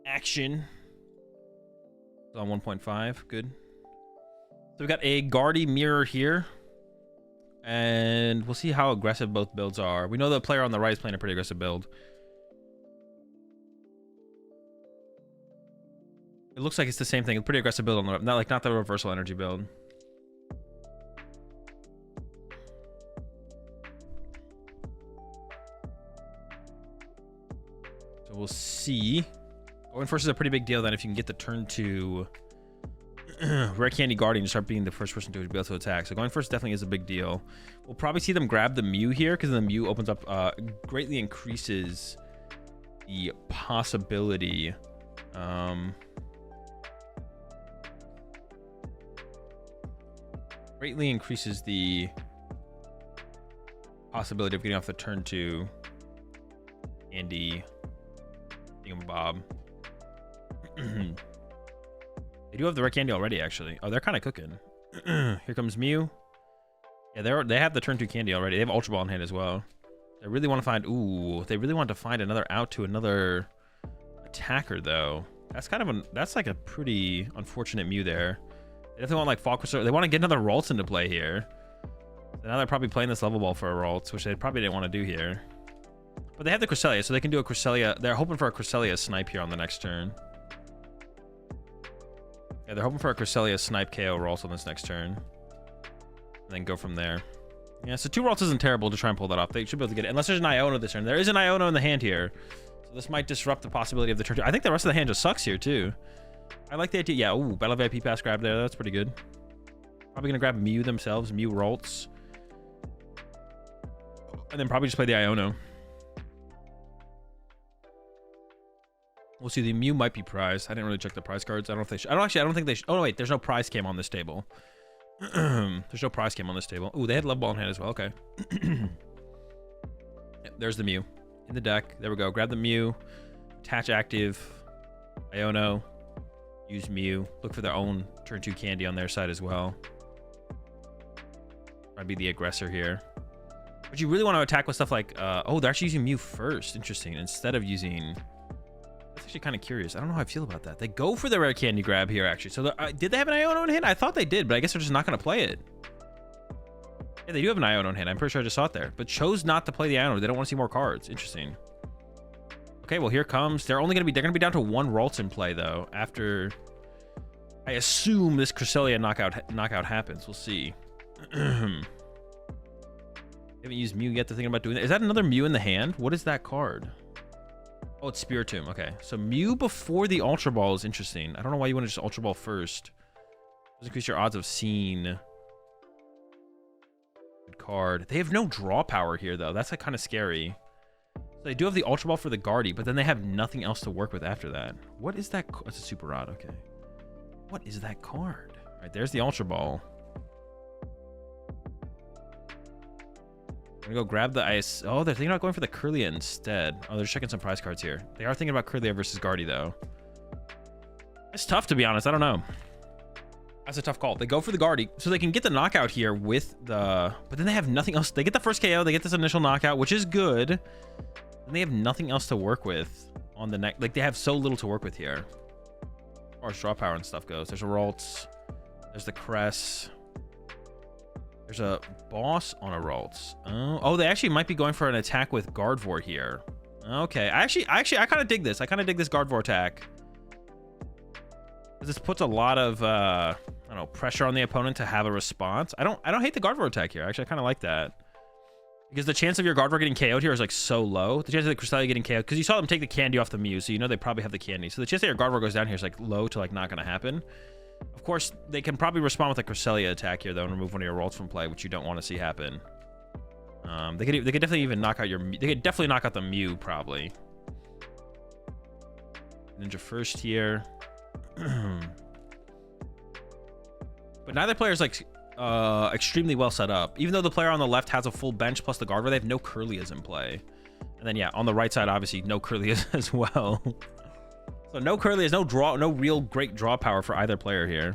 action. It's on 1.5. Good. So we got a Guardy mirror here. And we'll see how aggressive both builds are. We know the player on the right is playing a pretty aggressive build. It looks like it's the same thing. A pretty aggressive build on the not the reversal energy build. So we'll see. Going first is a pretty big deal then if you can get the turn to Rare Candy Guardian and start being the first person to be able to attack. So going first definitely is a big deal. We'll probably see them grab the Mew here because the Mew opens up, greatly increases the possibility. Greatly increases the possibility of getting off the turn to Andy Thingamabob. They do have the Rare Candy already, actually. Oh, they're kind of cooking. Here comes Mew. Yeah, they have the turn 2 candy already. They have Ultra Ball in hand as well. They really want to find... Ooh, they really want to find another out to another attacker, though. That's kind of that's like a pretty unfortunate Mew there. They definitely want like Fall Crystal. They want to get another Ralts into play here. So now they're probably playing this level ball for a Ralts, which they probably didn't want to do here. But they have the Cresselia, so they can do a Cresselia. They're hoping for a Cresselia snipe here on the next turn. Yeah, they're hoping for a Cresselia snipe KO Ralts on this next turn. And then go from there. Yeah, so 2 Ralts isn't terrible to try and pull that off. They should be able to get it. Unless there's an Iono this turn. There is an Iono in the hand here. So this might disrupt the possibility of the turn 2. I think the rest of the hand just sucks here, too. I like the idea. Yeah, ooh, Battle VIP pass grab there. That's pretty good. Probably going to grab Mew themselves. Mew Ralts. And then probably just play the Iono. We'll see. The Mew might be prized. I didn't really check the prize cards. I don't know if they should. I don't think they should. Oh, no, wait. There's no prize cam on this table. There's no prize cam on this table. Ooh, they had Love Ball in hand as well. Okay. Yep, there's the Mew in the deck. There we go. Grab the Mew. Attach active. Iono. Use Mew. Look for their own turn 2 candy on their side as well. Try to be the aggressor here. But you really want to attack with stuff like... oh, they're actually using Mew first. Interesting. Instead of using... That's actually kind of curious. I don't know how I feel about that. They go for the rare candy grab here, actually. So did they have an Iono in hand? I thought they did, but I guess they're just not going to play it. Yeah, they do have an Iono in hand. I'm pretty sure I just saw it there. But chose not to play the Iono. They don't want to see more cards. Interesting. Okay, well, here comes... They're going to be down to 1 Ralts in play, though, after... I assume this Cresselia knockout happens. We'll see. Haven't used Mew yet to think about doing that. Is that another Mew in the hand? What is that card? Oh, it's Spiritomb. Okay. So Mew before the Ultra Ball is interesting. I don't know why you want to just Ultra Ball first. Does increase your odds of seeing. Good card. They have no draw power here, though. That's like kind of scary. So they do have the Ultra Ball for the Guardy, but then they have nothing else to work with after that. What is that? It's a Super Rod. Okay. What is that card? All right, there's the Ultra Ball. I'm gonna go grab the ice. Oh, they're thinking about going for the Kirlia instead. Oh, they're checking some prize cards here. They are thinking about Kirlia versus Guardy, though. It's tough, to be honest. I don't know. That's a tough call. They go for the Guardy, so they can get the knockout here with the... But then they have nothing else. They get the first KO. They get this initial knockout, which is good. And they have nothing else to work with on the neck. Like, they have so little to work with here. As far as draw power and stuff goes. There's a Ralts. There's the Cress. There's a boss on a Ralts. Oh, they actually might be going for an attack with Gardevoir here. Okay, I kind of dig this. I kind of dig this Gardevoir attack. This puts a lot of I don't know, pressure on the opponent to have a response. I don't hate the Gardevoir attack here. Actually, I kind of like that. Because the chance of your Gardevoir getting KO'd here is like so low. The chance of the Cresselia getting KO'd, because you saw them take the candy off the Mew, so you know they probably have the candy. So the chance that your Gardevoir goes down here is like low to like not gonna happen. Of course, they can probably respond with a Cresselia attack here, though, and remove one of your Ralts from play, which you don't want to see happen. They could definitely even knock out your... They could definitely knock out the Mew, probably. Ninja first here. But neither player is, like, extremely well set up. Even though the player on the left has a full bench plus the Gardevoir, they have no Kirlias in play. And then, yeah, on the right side, obviously, no Kirlias as well. So no Kirlias, no real great draw power for either player here.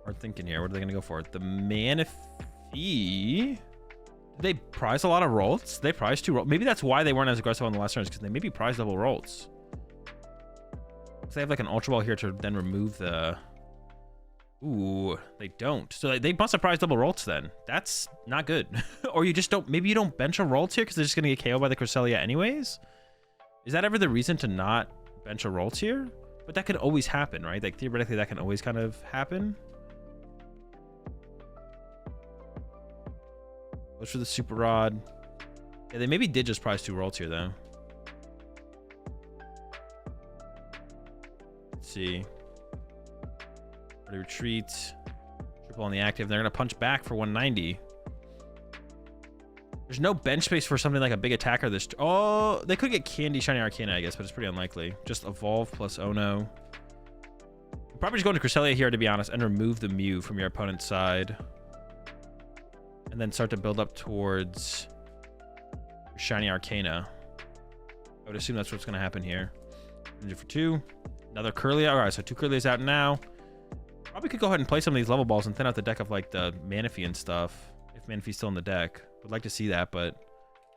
Hard thinking here. What are they going to go for? The Manaphy? They prize a lot of rolls. They prize 2 rolls. Maybe that's why they weren't as aggressive on the last turns, because they maybe prize double rolls. So they have like an Ultra Ball here to then remove the... Ooh, they don't. So they must have prized double rolls then. That's not good. Or you just don't... Maybe you don't bench a rolls here because they're just going to get KO'd by the Cresselia anyways? Is that ever the reason to not bench a rolls here? But that could always happen, right? Like theoretically that can always kind of happen. Goes for the Super Rod. Yeah, they maybe did just prize 2 rolls here though. Let's see. Retreat. Triple on the active. They're going to punch back for 190. There's no bench space for something like a big attacker this... Oh, they could get Candy Shiny Arcana, I guess, but it's pretty unlikely. Just Evolve plus Ono. Probably just go into Cresselia here, to be honest, and remove the Mew from your opponent's side. And then start to build up towards Shiny Arcana. I would assume that's what's going to happen here. Ninja for 2. Another Kirlia. All right, so 2 Kirlias out now. Probably could go ahead and play some of these level balls and thin out the deck of like the Manaphy and stuff. If Manaphy's still in the deck. Would like to see that, but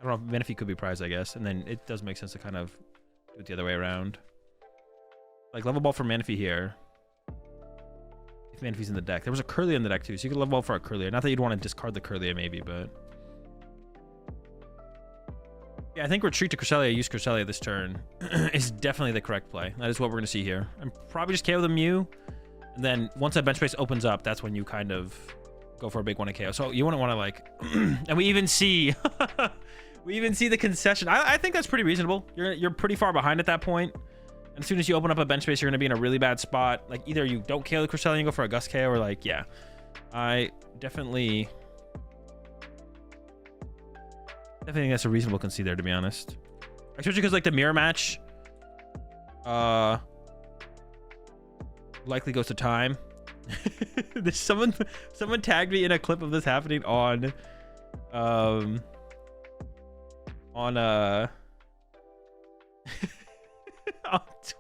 I don't know if Manaphy could be prized, I guess. And then it does make sense to kind of do it the other way around. Like level ball for Manaphy here. If Manaphy's in the deck. There was a Kirlia in the deck too, so you could level ball for a Kirlia. Not that you'd want to discard the Kirlia maybe, but... Yeah, I think retreat to Cresselia, use Cresselia this turn is definitely the correct play. That is what we're going to see here. I'm probably just KO the Mew. And then once that bench space opens up, that's when you kind of go for a big one to KO. So you wouldn't want to like... and we even see... we even see the concession. I think that's pretty reasonable. You're pretty far behind at that point. And as soon as you open up a bench space, you're going to be in a really bad spot. Like either you don't KO the Cresselia and go for a Gust KO, or like, yeah. I definitely think that's a reasonable concede there, to be honest. Especially because like the mirror match likely goes to time. There's someone tagged me in a clip of this happening on on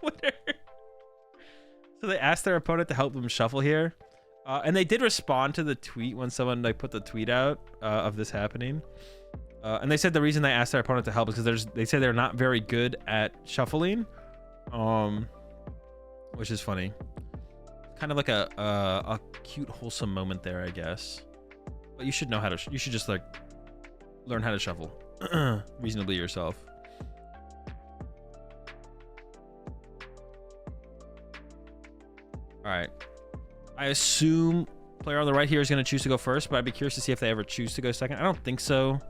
Twitter. So they asked their opponent to help them shuffle here, and they did respond to the tweet when someone like put the tweet out of this happening, and they said the reason they asked their opponent to help is because they say they're not very good at shuffling, which is funny. Kind of like a cute wholesome moment there, I guess. But you should know how to you should just like learn how to shuffle reasonably yourself. All right, I assume player on the right here is going to choose to go first, but I'd be curious to see if they ever choose to go second. I don't think so.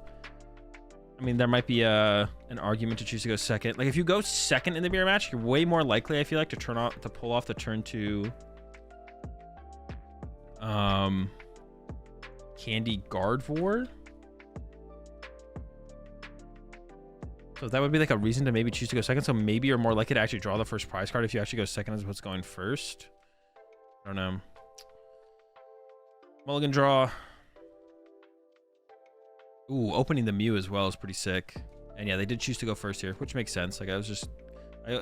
I mean, there might be an argument to choose to go second. Like if you go second in the mirror match, you're way more likely, I feel like, to pull off the turn 2 Candy Gardevoir. So that would be like a reason to maybe choose to go second. So maybe you're more likely to actually draw the first prize card if you actually go second as opposed to going first. I don't know. Mulligan draw. Ooh, opening the Mew as well is pretty sick. And yeah, they did choose to go first here, which makes sense. Like I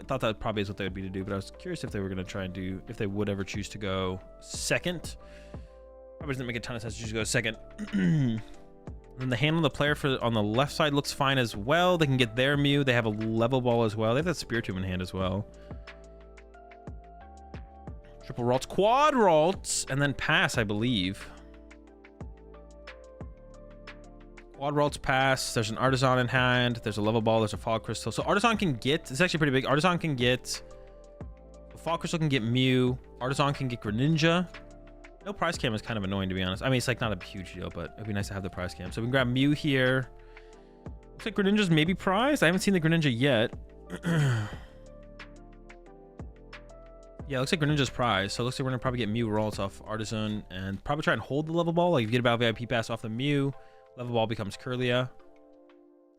thought that probably is what they would be to do, but I was curious if they were going to try and do, if they would ever choose to go second. Probably doesn't make a ton of sense to choose to go second. And the hand on the player on the left side looks fine as well. They can get their Mew. They have a level ball as well. They have that Spiritomb in hand as well. Triple Ralts, Quad Ralts, and then pass, I believe. Quad Ralts pass. There's an Artisan in hand. There's a level ball. There's a Fog Crystal. So Artisan can get... It's actually pretty big. Artisan can get... The Fog Crystal can get Mew. Artisan can get Greninja. No prize cam is kind of annoying, to be honest. I mean, it's like not a huge deal, but it'd be nice to have the prize cam. So we can grab Mew here. Looks like Greninja's maybe prized. I haven't seen the Greninja yet. Yeah, it looks like Greninja's prized. So it looks like we're going to probably get Mew Ralts off Artisan and probably try and hold the level ball. Like if you get a Battle VIP pass off the Mew, level ball becomes Kirlia.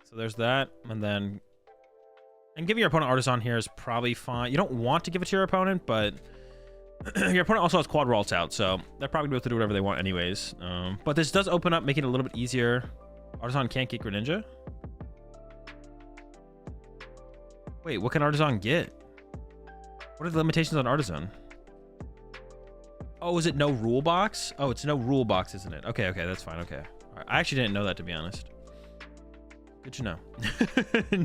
So there's that. And then... And giving your opponent Artisan here is probably fine. You don't want to give it to your opponent, but... your opponent also has Quad Ralts out, so they're probably going to be able to do whatever they want anyways. But this does open up, making it a little bit easier. Artisan can't get Greninja? Wait, what can Artisan get? What are the limitations on Artisan? Oh, is it no rule box? Oh, it's no rule box, isn't it? Okay, that's fine. Okay. All right. I actually didn't know that, to be honest. Good to know.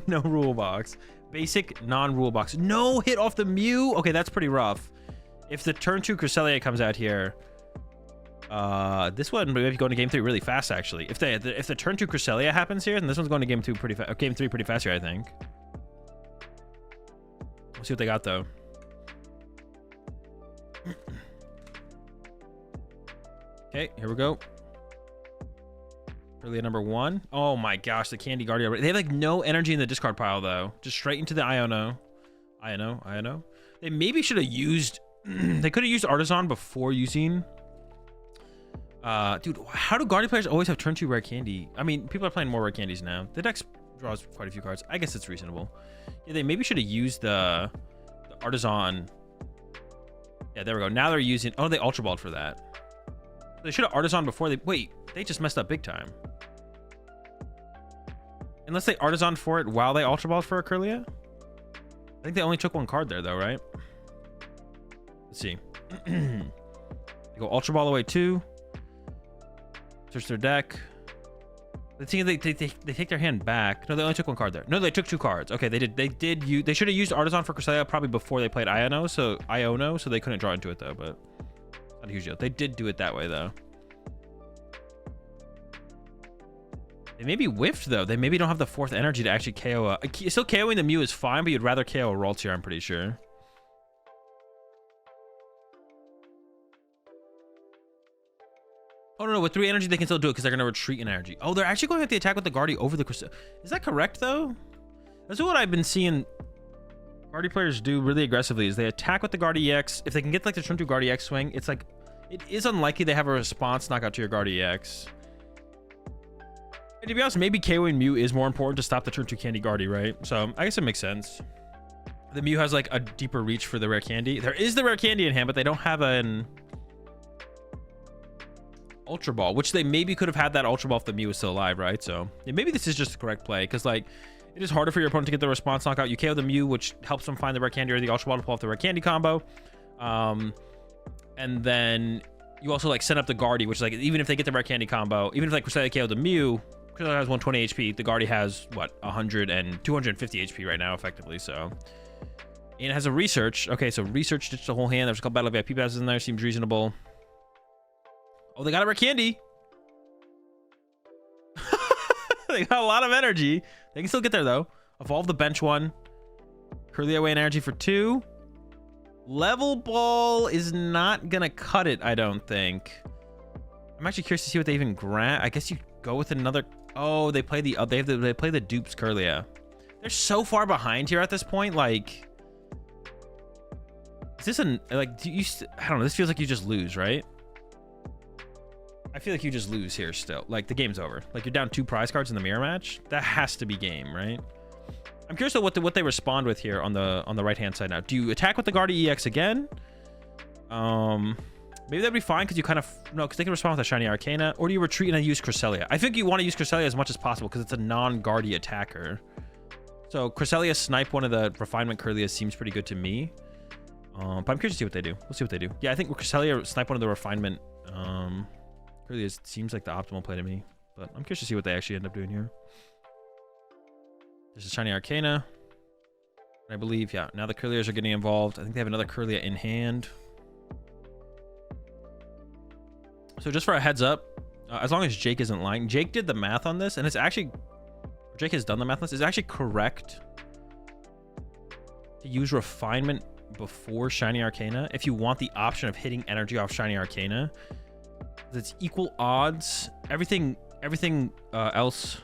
No rule box. Basic non-rule box. No hit off the Mew. Okay, that's pretty rough. If the turn 2 Cresselia comes out here, this one maybe going to game 3 really fast actually. If the turn 2 Cresselia happens here, then this one's going to game 2 pretty fast. Game 3 pretty fast here, I think. We'll see what they got though. Okay, here we go. Early number 1. Oh my gosh, the Candy Gardevoir. They have like no energy in the discard pile though. Just straight into the Iono. Iono. They maybe should have used. They could have used Artisan before using. Dude, how do Guardian players always have turn 2 rare candy? I mean, people are playing more rare candies now. The deck draws quite a few cards. I guess it's reasonable. Yeah, they maybe should have used the Artisan. Yeah, there we go. Now they're using. Oh, they Ultra Balled for that. They should have Artisan before they. Wait, they just messed up big time. Unless they Artisan for it while they Ultra Balled for a Kirlia. I think they only took 1 card there, though, right? Let's see. They go Ultra Ball away 2. Search their deck. They take their hand back. No, they only took 1 card there. No, they took 2 cards. Okay, they did. They should have used Artisan for Cresselia probably before they played Iono, so they couldn't draw into it though. But not a huge deal. They did do it that way though. They maybe whiffed though. They maybe don't have the 4th energy to actually KO. Still KOing the Mew is fine, but you'd rather KO a Raltier, I'm pretty sure. Oh, no, with 3 energy, they can still do it because they're going to retreat in energy. Oh, they're actually going to have the attack with the Guardy over the Crystal. Is that correct, though? That's what I've been seeing Guardy players do really aggressively, is they attack with the Guardy EX. If they can get, like, the turn 2 Guardy EX swing, it's like, it is unlikely they have a response knockout to your Guardy EX. And to be honest, maybe KOing Mew is more important to stop the turn 2 Candy Guardy, right? So, I guess it makes sense. The Mew has, like, a deeper reach for the rare candy. There is the rare candy in hand, but they don't have an Ultra Ball, which they maybe could have had that Ultra Ball if the Mew was still alive, right? So yeah, maybe this is just the correct play because like it is harder for your opponent to get the response knockout. You KO the Mew, which helps them find the rare candy or the Ultra Ball to pull off the rare candy combo. And then you also like set up the Guardy, which is like even if they get the rare candy combo, even if like Cresselia KO the Mew, Cresselia has 120 HP, the Guardy has what 100 and 250 HP right now effectively. So and it has a research. Okay, so research ditched the whole hand. There's a couple battle VIP passes in there, seems reasonable. Oh, they got a rare candy. They got a lot of energy. They can still get there, though. Evolve the bench 1. Kirlia away in energy for 2. Level Ball is not going to cut it, I don't think. I'm actually curious to see what they even grant. I guess you go with another. Oh, they play the they play the dupes Kirlia. They're so far behind here at this point. Like, is this I don't know. This feels like you just lose, right? I feel like you just lose here still. Like, the game's over. Like, you're down 2 prize cards in the mirror match. That has to be game, right? I'm curious though what they respond with here on the right-hand side now. Do you attack with the Guardy EX again? Maybe that'd be fine because you kind of... No, because they can respond with a Shiny Arcana. Or do you retreat and use Cresselia? I think you want to use Cresselia as much as possible because it's a non-Guardy attacker. So, Cresselia snipe one of the Refinement Kirlias seems pretty good to me. But I'm curious to see what they do. We'll see what they do. Yeah, I think Cresselia snipe one of the Refinement... Really, it seems like the optimal play to me, but I'm curious to see what they actually end up doing here. There's a Shiny Arcana. I believe, yeah, now the Kirlias are getting involved. I think they have another Kirlia in hand. So just for a heads up, as long as Jake isn't lying, Jake did the math on this, and it's actually, Jake has done the math on this, it's actually correct to use Refinement before Shiny Arcana if you want the option of hitting energy off Shiny Arcana. It's equal odds. Everything else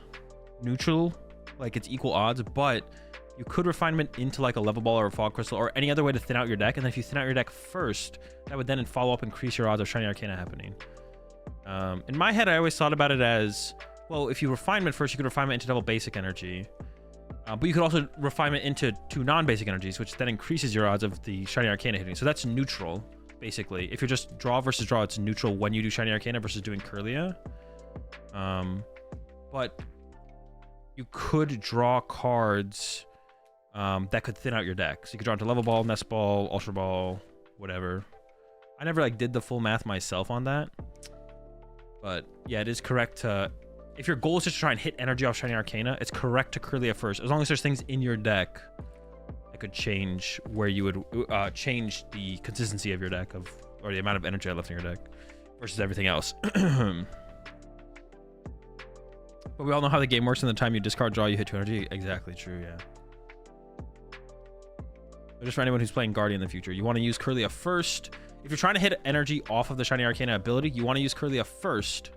neutral, like it's equal odds, but you could Refinement into like a Level Ball or a Fog Crystal or any other way to thin out your deck, and then if you thin out your deck first, that would then in follow-up increase your odds of Shiny Arcana happening. In my head, I always thought about it as, well, if you Refinement first, you could Refinement into double basic energy, but you could also Refinement into 2 non-basic energies, which then increases your odds of the Shiny Arcana hitting. So that's neutral. Basically, if you're just draw versus draw, it's neutral when you do Shiny Arcana versus doing Kirlia. But you could draw cards that could thin out your deck. So you could draw into Level Ball, Nest Ball, Ultra Ball, whatever. I never like did the full math myself on that. But yeah, it is correct to if your goal is just to try and hit energy off Shiny Arcana, it's correct to Kirlia first, as long as there's things in your deck that could change where you would change the consistency of your deck or the amount of energy left in your deck versus everything else. But we all know how the game works. In the time you discard, draw, you hit 2 energy. Exactly true, yeah. But just for anyone who's playing Guardian in the future, you want to use Kirlia first. If you're trying to hit energy off of the Shiny Arcana ability, you want to use Kirlia first.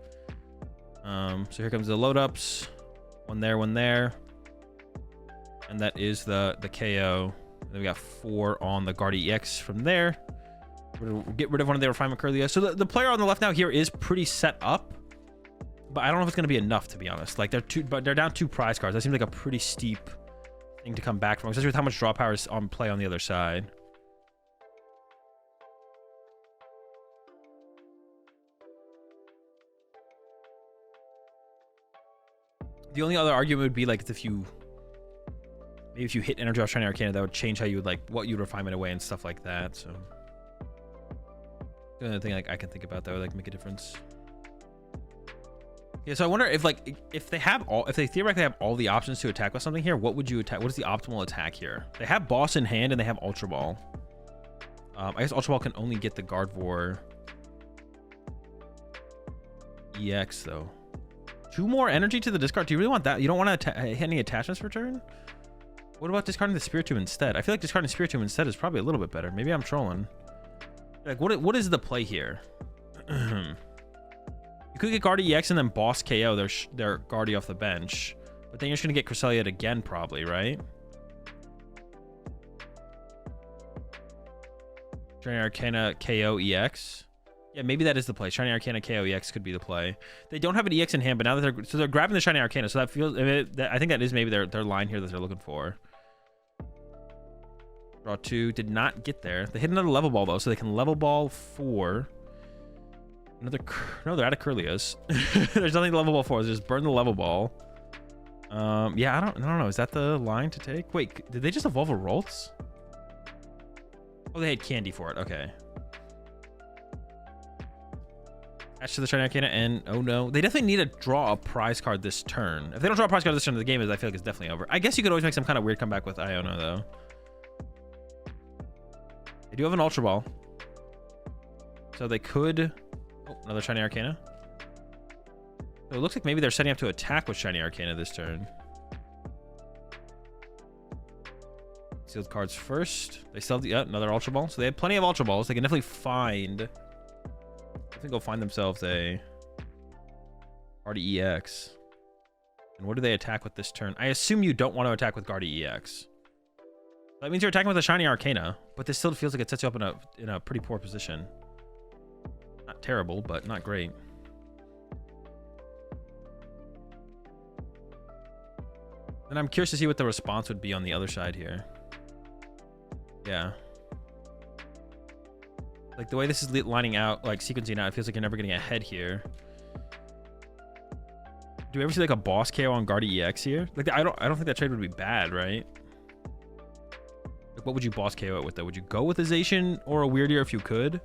So here comes the load ups. One there, one there. And that is the KO. And then we got 4 on the Guardi EX from there. We'll get rid of one of the refinement Kirlia. So the player on the left now here is pretty set up. But I don't know if it's going to be enough, to be honest. Like, they're down 2 prize cards. That seems like a pretty steep thing to come back from, especially with how much draw power is on play on the other side. The only other argument would be, like, maybe if you hit energy off Shiny Arcana, that would change how you would, like, what you'd refinement away and stuff like that. So the only thing like I can think about that would, like, make a difference. Yeah, so I wonder if, like, if they theoretically have all the options to attack with something here, what would you attack? What is the optimal attack here? They have Boss in hand and they have Ultra Ball. I guess Ultra Ball can only get the Gardevoir EX though. 2 more energy to the discard. Do you really want that? You don't want to hit any attachments for turn? What about discarding the Spiritomb instead? I feel like discarding Spiritomb instead is probably a little bit better. Maybe I'm trolling. Like, what is the play here? You could get Guardi EX and then Boss KO their Guardi off the bench. But then you're just going to get Cresselia again, probably, right? Shiny Arcana KO EX. Yeah, maybe that is the play. Shiny Arcana KO EX could be the play. They don't have an EX in hand, but now that they're grabbing the Shiny Arcana, so that feels... I think that is maybe their line here that they're looking for. Draw 2. Did not get there. They hit another level ball, though, so they can level ball 4. No, they're out of Kirlias. There's nothing to level ball for. So just burn the level ball. Yeah, I don't know. Is that the line to take? Wait, did they just evolve a Roltz? Oh, they had candy for it. Okay. Attach to the Shiny Arcana, and oh no, they definitely need to draw a prize card this turn. If they don't draw a prize card this turn, the game I feel like it's definitely over. I guess you could always make some kind of weird comeback with Iono though. They do have an Ultra Ball, so they could. Oh, another Shiny Arcana. So it looks like maybe they're setting up to attack with Shiny Arcana this turn. Sealed cards first. They still have another Ultra Ball. So they have plenty of Ultra Balls. They can definitely go find themselves a Guardi EX. And what do they attack with this turn? I assume you don't want to attack with Guardi EX. That means you're attacking with a Shiny Arcana, but this still feels like it sets you up in a pretty poor position. Not terrible, but not great. And I'm curious to see what the response would be on the other side here. Yeah. Like, the way this is lining out, like, sequencing out, it feels like you're never getting ahead here. Do we ever see, like, a Boss KO on Guardi EX here? Like, I don't think that trade would be bad, right? Like, what would you Boss KO it with, though? Would you go with a Zacian or a Weirdier if you could?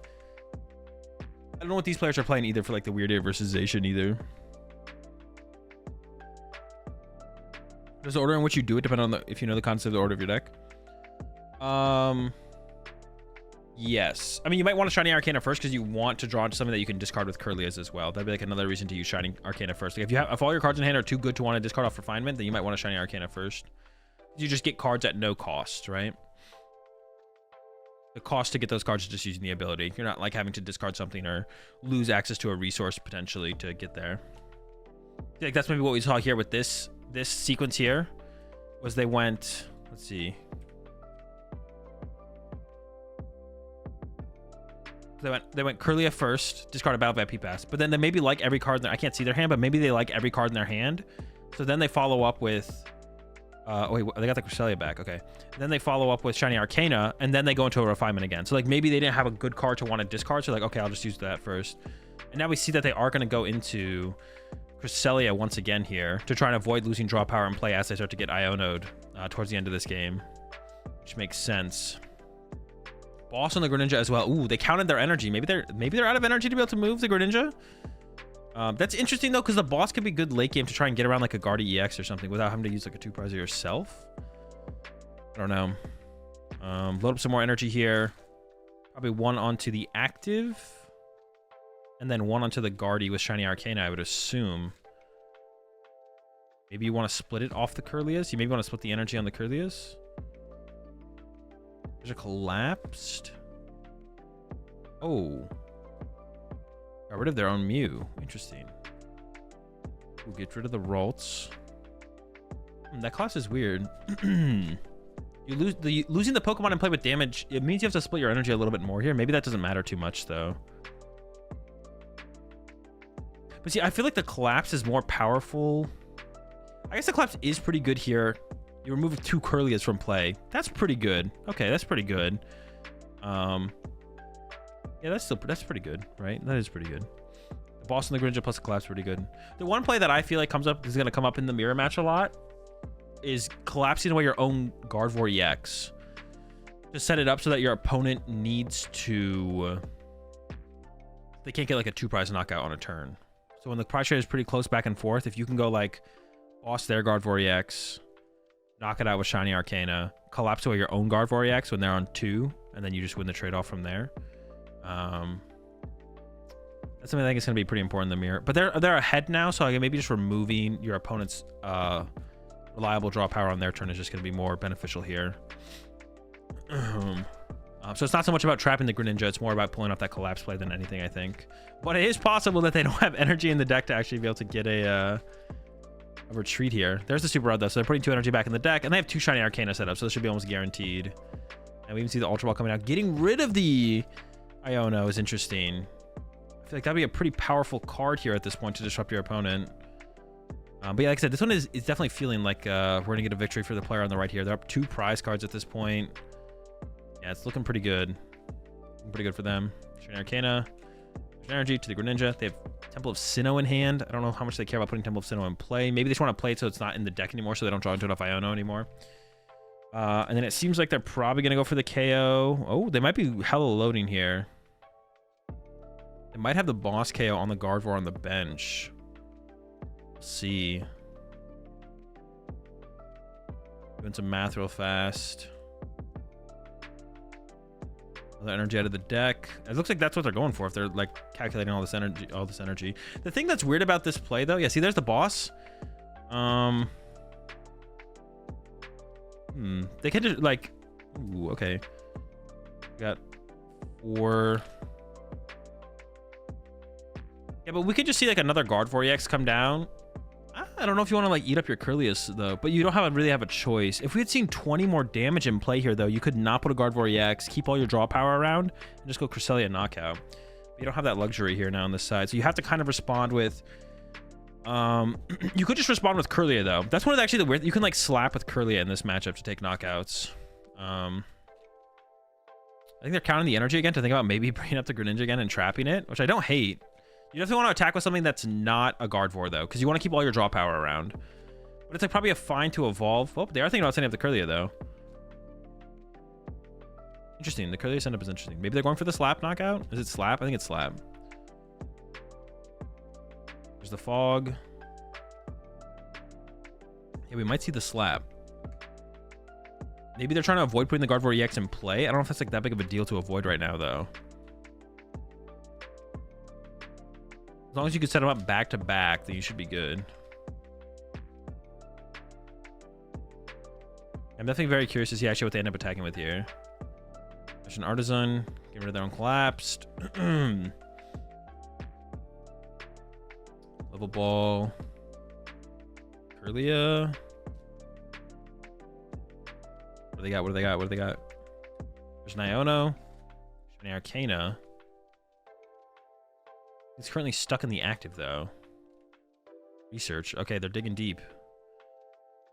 I don't know what these players are playing either for, like, the Weirdier versus Zacian either. Does the order in which you do it depend on if you know the concept of the order of your deck? Yes. I mean, you might want to Shiny Arcana first because you want to draw into something that you can discard with Kirlias as well. That'd be like another reason to use Shiny Arcana first. Like, if all your cards in hand are too good to want to discard off Refinement, then you might want to Shiny Arcana first. You just get cards at no cost, right? The cost to get those cards is just using the ability. You're not like having to discard something or lose access to a resource potentially to get there. I think that's maybe what we saw here with this sequence here. Was they went, let's see. They went Kirlia first, discard a Battle Vat P-Pass, but then they maybe like every card in their, I can't see their hand, but maybe they like every card in their hand. So then they follow up with oh wait, they got the Cresselia back. Okay. Then they follow up with Shiny Arcana, and then they go into a Refinement again. So like maybe they didn't have a good card to want to discard, so like, okay, I'll just use that first. And now we see that they are going to go into Cresselia once again here to try and avoid losing draw power and play as they start to get Iono'd towards the end of this game, which makes sense. Boss on the Greninja as well. Ooh, they counted their energy. Maybe they're out of energy to be able to move the Greninja. That's interesting though, because the boss could be good late game to try and get around like a Guardi EX or something without having to use like a 2-prizer yourself. I don't know. Load up some more energy here. Probably one onto the active. And then one onto the Guardi with Shiny Arcana, I would assume. Maybe you want to split it off the Curlias. You maybe want to split the energy on the Curlias. There's a collapsed. Oh. Got rid of their own Mew. Interesting. We'll get rid of the Ralts. That class is weird. You losing the Pokemon and play with damage, it means you have to split your energy a little bit more here. Maybe that doesn't matter too much though. But see, I feel like the collapse is more powerful. I guess the collapse is pretty good here. You remove 2 Curlias from play. That's pretty good. Okay, that's pretty good. Yeah, that's pretty good, right? That is pretty good. The boss and the Greninja plus the collapse pretty good. The one play that I feel like is gonna come up in the mirror match a lot is collapsing away your own Gardevoir EX to set it up so that your opponent needs to. They can't get like a 2-prize knockout on a turn. So when the prize trade is pretty close back and forth, if you can go like boss their Gardevoir EX, knock it out with Shiny Arcana, collapse away your own Gardevoir EX when they're on 2, and then you just win the trade off from there. That's something I think is going to be pretty important in the mirror. But they're ahead now, so maybe just removing your opponent's reliable draw power on their turn is just going to be more beneficial here. So it's not so much about trapping the Greninja, it's more about pulling off that collapse play than anything, I think. But it is possible that they don't have energy in the deck to actually be able to get a retreat here. There's the Super Rod though, so they're putting 2 energy back in the deck, and they have 2 Shiny Arcana set up, so this should be almost guaranteed. And we even see the Ultra Ball coming out. Getting rid of the Iono is interesting. I feel like that'd be a pretty powerful card here at this point to disrupt your opponent. But yeah, like I said, this one is definitely feeling like we're gonna get a victory for the player on the right here. They're up 2 prize cards at this point. Yeah, it's looking pretty good. Pretty good for them. Shiny Arcana, energy to the Greninja. They have Temple of Sinnoh in hand. I don't know how much they care about putting Temple of Sinnoh in play. Maybe they just want to play it so it's not in the deck anymore, so they don't draw into enough Iono anymore. And then it seems like they're probably going to go for the KO. Oh, they might be hella loading here. They might have the boss KO on the Gardevoir on the bench. Let's see. Doing some math real fast. The energy out of the deck. It looks like that's what they're going for if they're like calculating all this energy. The thing that's weird about this play though, yeah, see there's the boss. They could just like, ooh, okay. Got 4. Yeah, but we could just see like another Gardevoir EX come down. I don't know if you want to like eat up your Curlius though, but you don't really have a choice. If we had seen 20 more damage in play here though, you could not put a Gardevoir EX, keep all your draw power around, and just go Cresselia knockout. But you don't have that luxury here now on this side, so you have to kind of respond with. You could just respond with Curlia though. That's one of actually the weird. You can like slap with Curlia in this matchup to take knockouts. I think they're counting the energy again to think about maybe bringing up the Greninja again and trapping it, which I don't hate. You definitely want to attack with something that's not a Gardevoir, though, because you want to keep all your draw power around. But it's like probably a fine to evolve. Oh, they are thinking about setting up the Curlia, though. Interesting. The Curlia setup is interesting. Maybe they're going for the slap knockout? Is it slap? I think it's slap. There's the fog. Yeah, we might see the slap. Maybe they're trying to avoid putting the Gardevoir EX in play. I don't know if that's like that big of a deal to avoid right now, though. As long as you can set them up back to back, then you should be good. I'm definitely very curious to see actually what they end up attacking with here. There's an Artisan, get rid of their own collapsed. Level Ball. Curlia. What do they got? What do they got? What do they got? There's an Iono. Shiny Arcana. It's currently stuck in the active, though. Research. Okay, they're digging deep.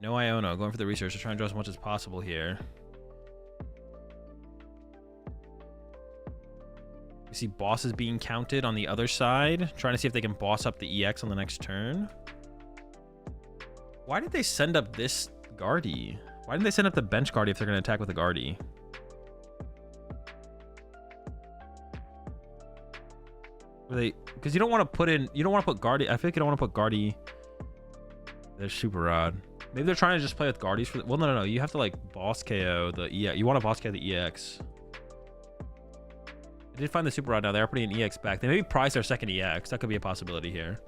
No Iono. Going for the research. They're trying to draw as much as possible here. We see bosses being counted on the other side. Trying to see if they can boss up the EX on the next turn. Why did they send up this Guardi? Why didn't they send up the bench Guardi if they're going to attack with the Because you don't want to put in, you don't want to put Guardi. I feel like you don't want to put Guardi. They're super odd. Maybe they're trying to just play with Guardies for. Well, no. You have to like boss KO the EX. You want to boss KO the EX. I did find the super rod now. They are putting an EX back. They maybe prize their second EX. That could be a possibility here.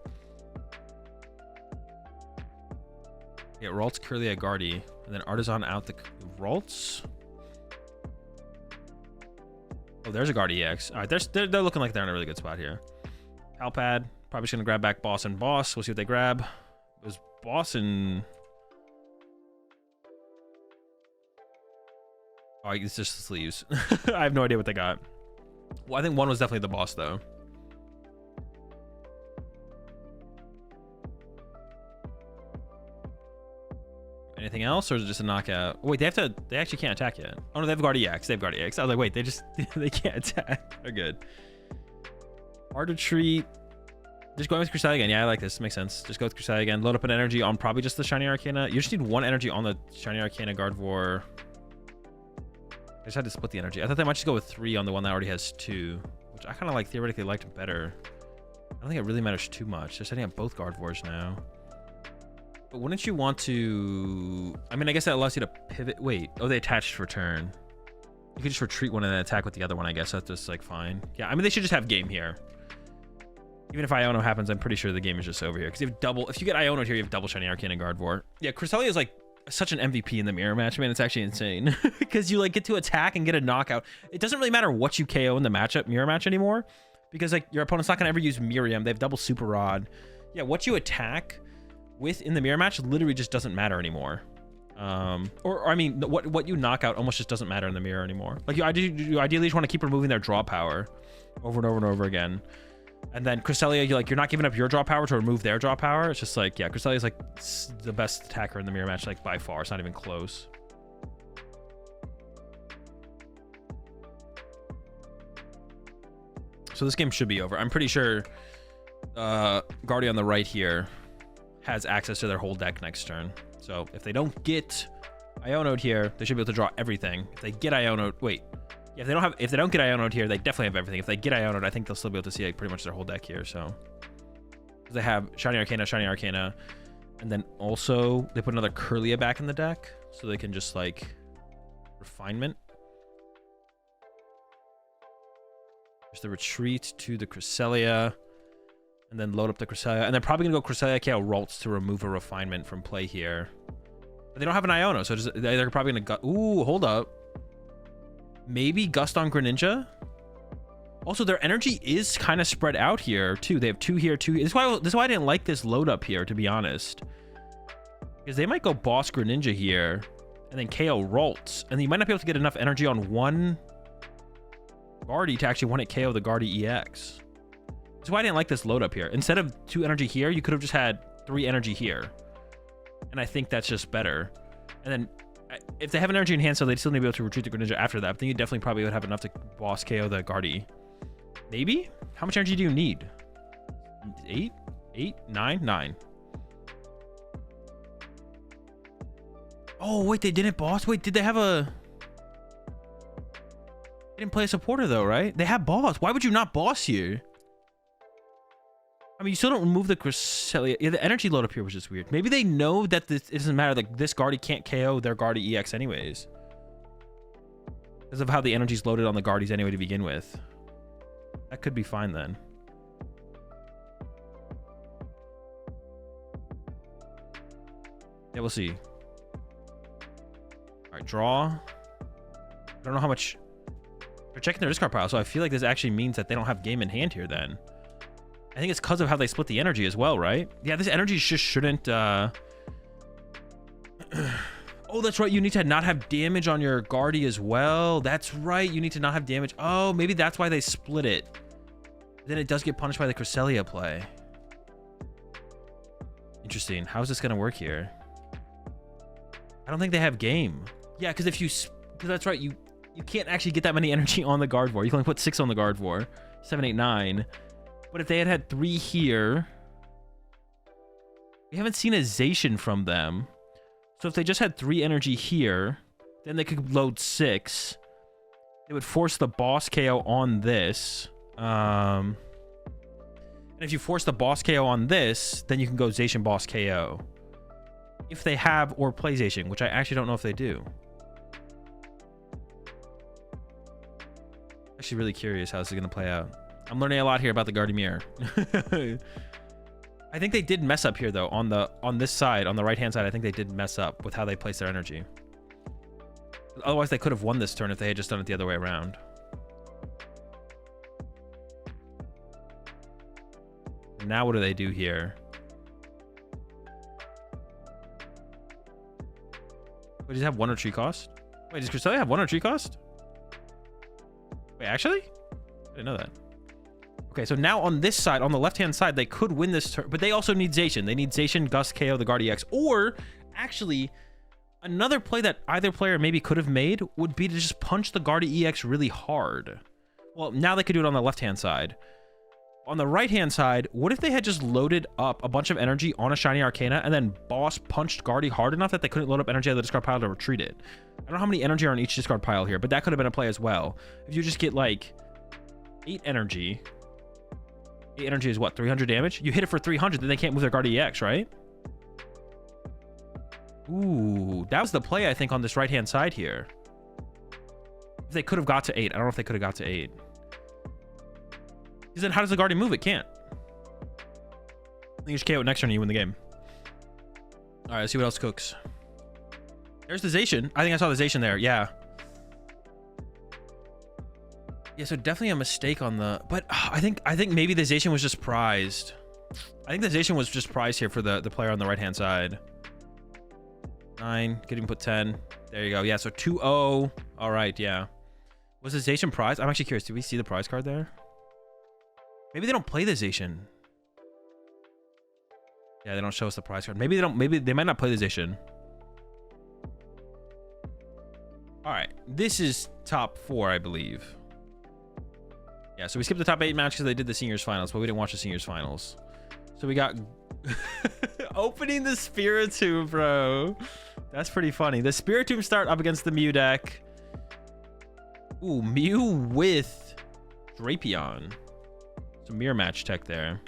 Yeah, Ralts, Curlia, Guardi, and then Artisan out the Ralts. Oh, there's a Guardi EX. All right, they're looking like they're in a really good spot here. Palpad, probably just gonna grab back Boss and Boss. We'll see what they grab. It was Boss and... Oh, it's just the sleeves. I have no idea what they got. Well, I think one was definitely the Boss, though. Anything else, or is it just a knockout? Oh, wait, they actually can't attack yet. Oh no, they have Guardi EX. They have Guardi EX. I was like, wait, they can't attack. They're good. Hard to treat. Just going with Cresselia again. Yeah, I like this. Makes sense. Just go with Cresselia again. Load up an energy on probably just the Shiny Arcana. You just need one energy on the Shiny Arcana Gardevoir. I just had to split the energy. I thought they might just go with 3 on the one that already has 2, which I kind of like theoretically liked better. I don't think it really matters too much. They're setting up both Gardevoirs now. But wouldn't you want to... I mean, I guess that allows you to pivot. Wait. Oh, they attached for turn. You could just retreat one and then attack with the other one, I guess. That's just, like, fine. Yeah, I mean, they should just have game here. Even if Iono happens, I'm pretty sure the game is just over here. Because you have double... If you get Iono here, you have double Shiny Arcana Gardevoir. Yeah, Cresselia is, like, such an MVP in the mirror match, man. It's actually insane. Because you, like, get to attack and get a knockout. It doesn't really matter what you KO in the mirror match anymore. Because, like, your opponent's not going to ever use Miriam. They have double Super Rod. Yeah, what you attack... with in the mirror match literally just doesn't matter anymore. Or I mean, what you knock out almost just doesn't matter in the mirror anymore. Like you ideally just want to keep removing their draw power over and over and over again. And then Cresselia, you're not giving up your draw power to remove their draw power. It's just like, yeah, Cresselia is like the best attacker in the mirror match, like by far. It's not even close. So this game should be over. I'm pretty sure Guardi on the right here has access to their whole deck next turn. So if they don't get Iono'd here, they should be able to draw everything. If they get Iono'd, wait. Yeah, if they don't get Iono'd here, they definitely have everything. If they get Iono'd, I think they'll still be able to see like pretty much their whole deck here. So they have Shiny Arcana, and then also they put another Curlia back in the deck, so they can just like refinement. There's the retreat to the Cresselia. And then load up the Cresselia. And they're probably going to go Cresselia KO Ralts to remove a refinement from play here. But they don't have an Iono, so they're probably going to... Ooh, hold up. Maybe Gust on Greninja? Also, their energy is kind of spread out here, too. They have 2 here, 2 here. This is why I didn't like this load up here, to be honest. Because they might go Boss Greninja here. And then KO Ralts. And you might not be able to get enough energy on one Guardi to actually want it KO the Guardi EX. That's why I didn't like this load up here. Instead of 2 energy here, you could have just had 3 energy here. And I think that's just better. And then if they have an energy in hand, so they'd still need to be able to retreat the Greninja after that. But then you definitely probably would have enough to boss KO the Guardi. Maybe? How much energy do you need? 8? 8? 9? 9. Oh, wait, they didn't boss? Wait, did they have a... They didn't play a supporter though, right? They have boss. Why would you not boss here? I mean, you still don't remove the Cresselia. Yeah, the energy load up here was just weird. Maybe they know that this, it doesn't matter. Like, this Guardi can't KO their Guardi EX anyways. Because of how the energy's loaded on the Guardis anyway to begin with. That could be fine then. Yeah, we'll see. All right, draw. I don't know how much... They're checking their discard pile, so I feel like this actually means that they don't have game in hand here then. I think it's because of how they split the energy as well, right? Yeah, this energy just shouldn't... Oh, that's right. You need to not have damage on your Guardi as well. That's right. You need to not have damage. Oh, maybe that's why they split it. Then it does get punished by the Cresselia play. Interesting. How is this going to work here? I don't think they have game. Yeah, because if you... Because that's right. You can't actually get that many energy on the Gardevoir. You can only put 6 on the Gardevoir. 7, 8, 9. But if they had 3 here... We haven't seen a Zacian from them. So if they just had 3 energy here, then they could load 6. It would force the boss KO on this. And if you force the boss KO on this, then you can go Zacian boss KO. If they have or play Zacian, which I actually don't know if they do. Actually really curious how this is going to play out. I'm learning a lot here about the Gardevoir. I think they did mess up here though on this side, on the right hand side. I think they did mess up with how they placed their energy. Otherwise they could have won this turn if they had just done it the other way around. Now what do they do here? Wait, does it have 1 retreat cost? Wait, does Cresselia have 1 retreat cost? Wait, actually? I didn't know that. Okay, so now on this side, on the left-hand side, they could win this turn, but they also need Zacian. They need Zacian, Gust, KO, the Guardi X. Or, actually, another play that either player maybe could have made would be to just punch the Guardi EX really hard. Well, now they could do it on the left-hand side. On the right-hand side, what if they had just loaded up a bunch of energy on a Shiny Arcana and then boss punched Guardi hard enough that they couldn't load up energy out of the discard pile to retreat it? I don't know how many energy are on each discard pile here, but that could have been a play as well. If you just get like 8 energy... 8 energy is what, 300 damage? You hit it for 300, then they can't move their Guardi EX, right? Ooh, that was the play, I think, on this right-hand side here. If they could have got to 8. I don't know if they could have got to 8. Because then how does the Guardian move? It can't. I think you just KO it next turn and you win the game. All right, let's see what else cooks. There's the Zacian. I think I saw the Zacian there. Yeah. Yeah, so definitely a mistake on the... But I think maybe the Zacian was just prized. I think the Zacian was just prized here for the player on the right-hand side. 9. Could even put 10. There you go. Yeah, so 2-0. All right, yeah. Was the Zacian prized? I'm actually curious. Did we see the prize card there? Maybe they don't play the Zacian. Yeah, they don't show us the prize card. Maybe they don't... Maybe they might not play the Zacian. All right. This is top 4, I believe. Yeah, so we skipped the top 8 match because they did the seniors finals, but we didn't watch the seniors finals. So we got opening the Spiritomb, bro. That's pretty funny. The Spiritomb start up against the Mew deck. Ooh, Mew with Drapion. Some mirror match tech there.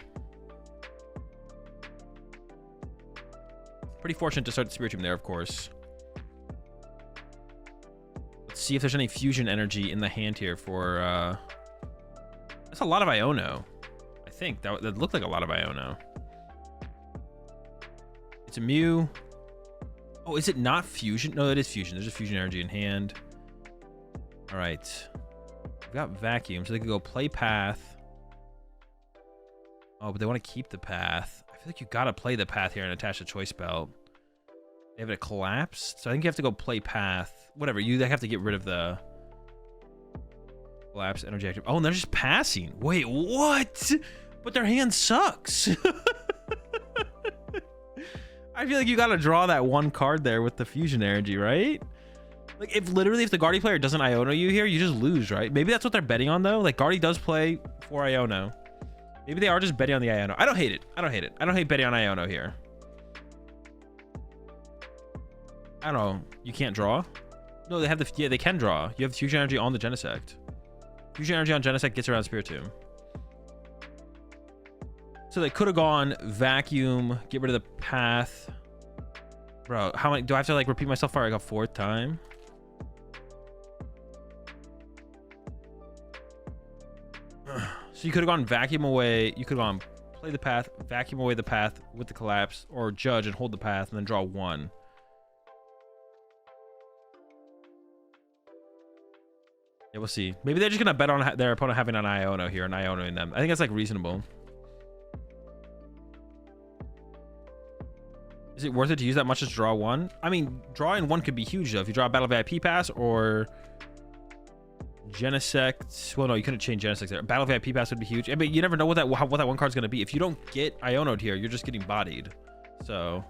Pretty fortunate to start the Spiritomb there, of course. Let's see if there's any fusion energy in the hand here for that's a lot of Iono. I think that looked like a lot of Iono. It's a Mew. Oh, is it not fusion? No, it is fusion. There's a fusion energy in hand. All right. We've got vacuum, so they could go play path. Oh, but they want to keep the path. I feel like you gotta play the path here and attach the choice belt. They have it collapsed, so I think you have to go play path. Whatever, you have to get rid of the collapse energy active. Oh, and they're just passing. Wait, what? But their hand sucks. I feel like you gotta draw that one card there with the fusion energy, right? Like, if the Guardi player doesn't Iono you here, you just lose, right? Maybe that's what they're betting on, though. Like, Guardi does play for Iono. Maybe they are just betting on the Iono. I don't hate it. I don't hate it. I don't hate betting on Iono here. I don't know. You can't draw? No, they have the... Yeah, they can draw. You have fusion energy on the Genesect. Fusion energy on Genesect gets around Spiritomb. So they could have gone vacuum, get rid of the path. Bro, how many... Do I have to, like, repeat myself for, like, a 4th time? So you could have gone vacuum away. You could have gone play the path, vacuum away the path with the collapse, or judge and hold the path and then draw 1. Yeah, we'll see. Maybe they're just gonna bet on their opponent having an Iono here and Ionoing them. I think that's like reasonable. Is it worth it to use that much to draw 1? I mean, drawing 1 could be huge though. If you draw a Battle VIP pass or Genesect. Well, no, you couldn't change Genesect there. Battle VIP pass would be huge. I mean, you never know what that one card's gonna be. If you don't get Ionoed here, you're just getting bodied. So,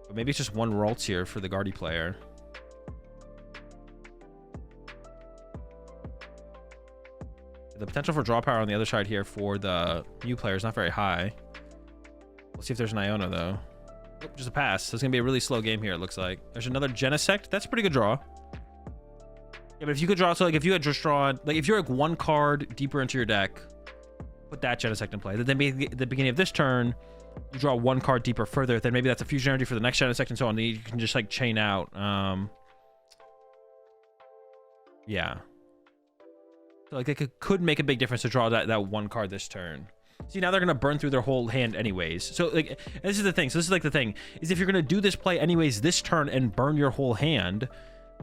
but maybe it's just 1 Ralts here for the Guardi player. The potential for draw power on the other side here for the Mew player is not very high. Let's see if there's an Iono though. Oh, just a pass. So it's gonna be a really slow game here. It looks like there's another Genesect. That's a pretty good draw. Yeah, but if you could draw, so like if you had just drawn, like if you're like 1 card deeper into your deck, put that Genesect in play. Then maybe at the beginning of this turn, you draw one card deeper further. Then maybe that's a fusion energy for the next Genesect and so on. Then you can just like chain out. Yeah. So like they could make a big difference to draw that one card this turn. See, now they're gonna burn through their whole hand anyways. So like, this is the thing. So this is like the thing is if you're gonna do this play anyways this turn and burn your whole hand,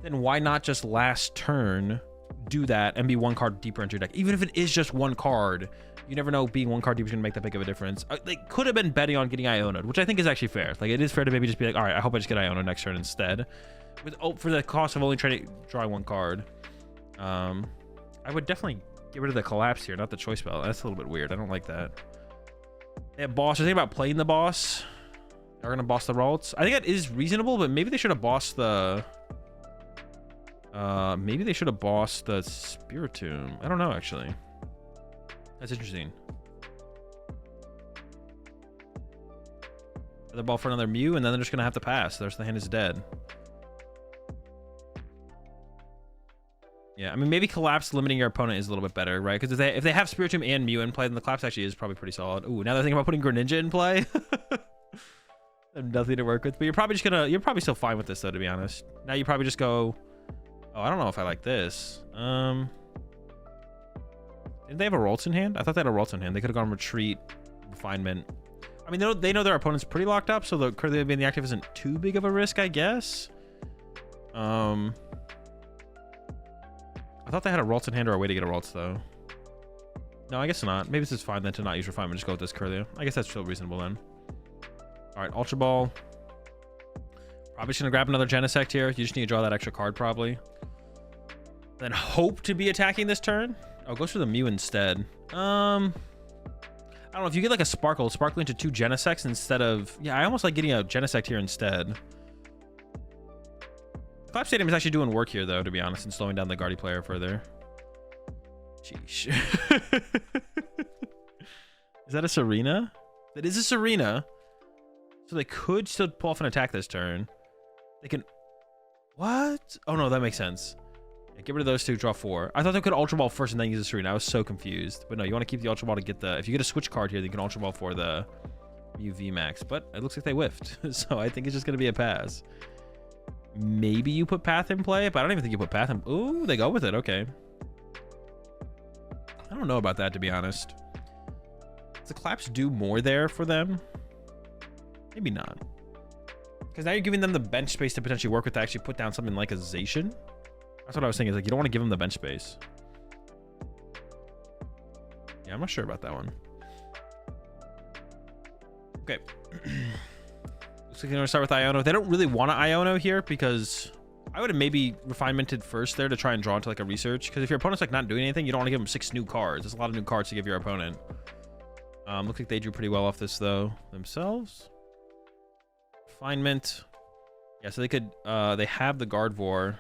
then why not just last turn do that and be one card deeper into your deck? Even if it is just one card, you never know. Being one card deeper is gonna make that big of a difference. They could have been betting on getting Iono'd, which I think is actually fair. Like it is fair to maybe just be like, all right, I hope I just get Iono next turn instead, with for the cost of only drawing one card. I would definitely get rid of the collapse here, not the choice spell. That's a little bit weird. I don't like that. They have boss. They're thinking about playing the boss. They're gonna boss the Ralts. I think that is reasonable, but maybe they should have bossed the. Maybe they should have bossed the Spiritomb. I don't know actually. That's interesting. Another ball for another Mew, and then they're just gonna have to pass. The rest of the hand is dead. Yeah, I mean, maybe Collapse limiting your opponent is a little bit better, right? Because if they have Spiritomb and Mew in play, then the Collapse actually is probably pretty solid. Ooh, now they're thinking about putting Greninja in play. I have nothing to work with, but you're probably still fine with this though, to be honest. Now you probably just go, oh, I don't know if I like this. Didn't they have a Ralts in hand? I thought they had a Ralts in hand. They could have gone Retreat, Refinement. I mean, they know their opponent's pretty locked up, so the currently being the active isn't too big of a risk, I guess. I thought they had a Ralts in hand or a way to get a Ralts, though. No, I guess not. Maybe this is fine then to not use Refinement. Just go with this Curly. I guess that's still reasonable then. All right, Ultra Ball. Probably just going to grab another Genesect here. You just need to draw that extra card, probably. Then hope to be attacking this turn. Oh, goes for the Mew instead. I don't know. If you get like a Sparkle into 2 Genesects instead of... Yeah, I almost like getting a Genesect here instead. Collapse Stadium is actually doing work here, though, to be honest, and slowing down the Guardy player further. Sheesh. Is that a Serena? That is a Serena. So they could still pull off an attack this turn. They can... What? Oh, no, that makes sense. Yeah, get rid of those two, draw 4. I thought they could Ultra Ball first and then use a Serena. I was so confused. But no, you want to keep the Ultra Ball to get the... If you get a switch card here, then you can Ultra Ball for the UV Max. But it looks like they whiffed. So I think it's just going to be a pass. Maybe you put Path in play, but I don't even think you put Path in... Ooh, they go with it. Okay. I don't know about that, to be honest. Does the Collapse do more there for them? Maybe not. Because now you're giving them the bench space to potentially work with to actually put down something like a Zacian. That's what I was thinking. Is like, you don't want to give them the bench space. Yeah, I'm not sure about that one. Okay. Looks like they're going to start with Iono. They don't really want to Iono here because I would have maybe Refinemented first there to try and draw into like a research. Because if your opponent's like not doing anything, you don't want to give them 6 new cards. There's a lot of new cards to give your opponent. Looks like they drew pretty well off this though themselves. Refinement. Yeah, so they could, they have the Gardevoir.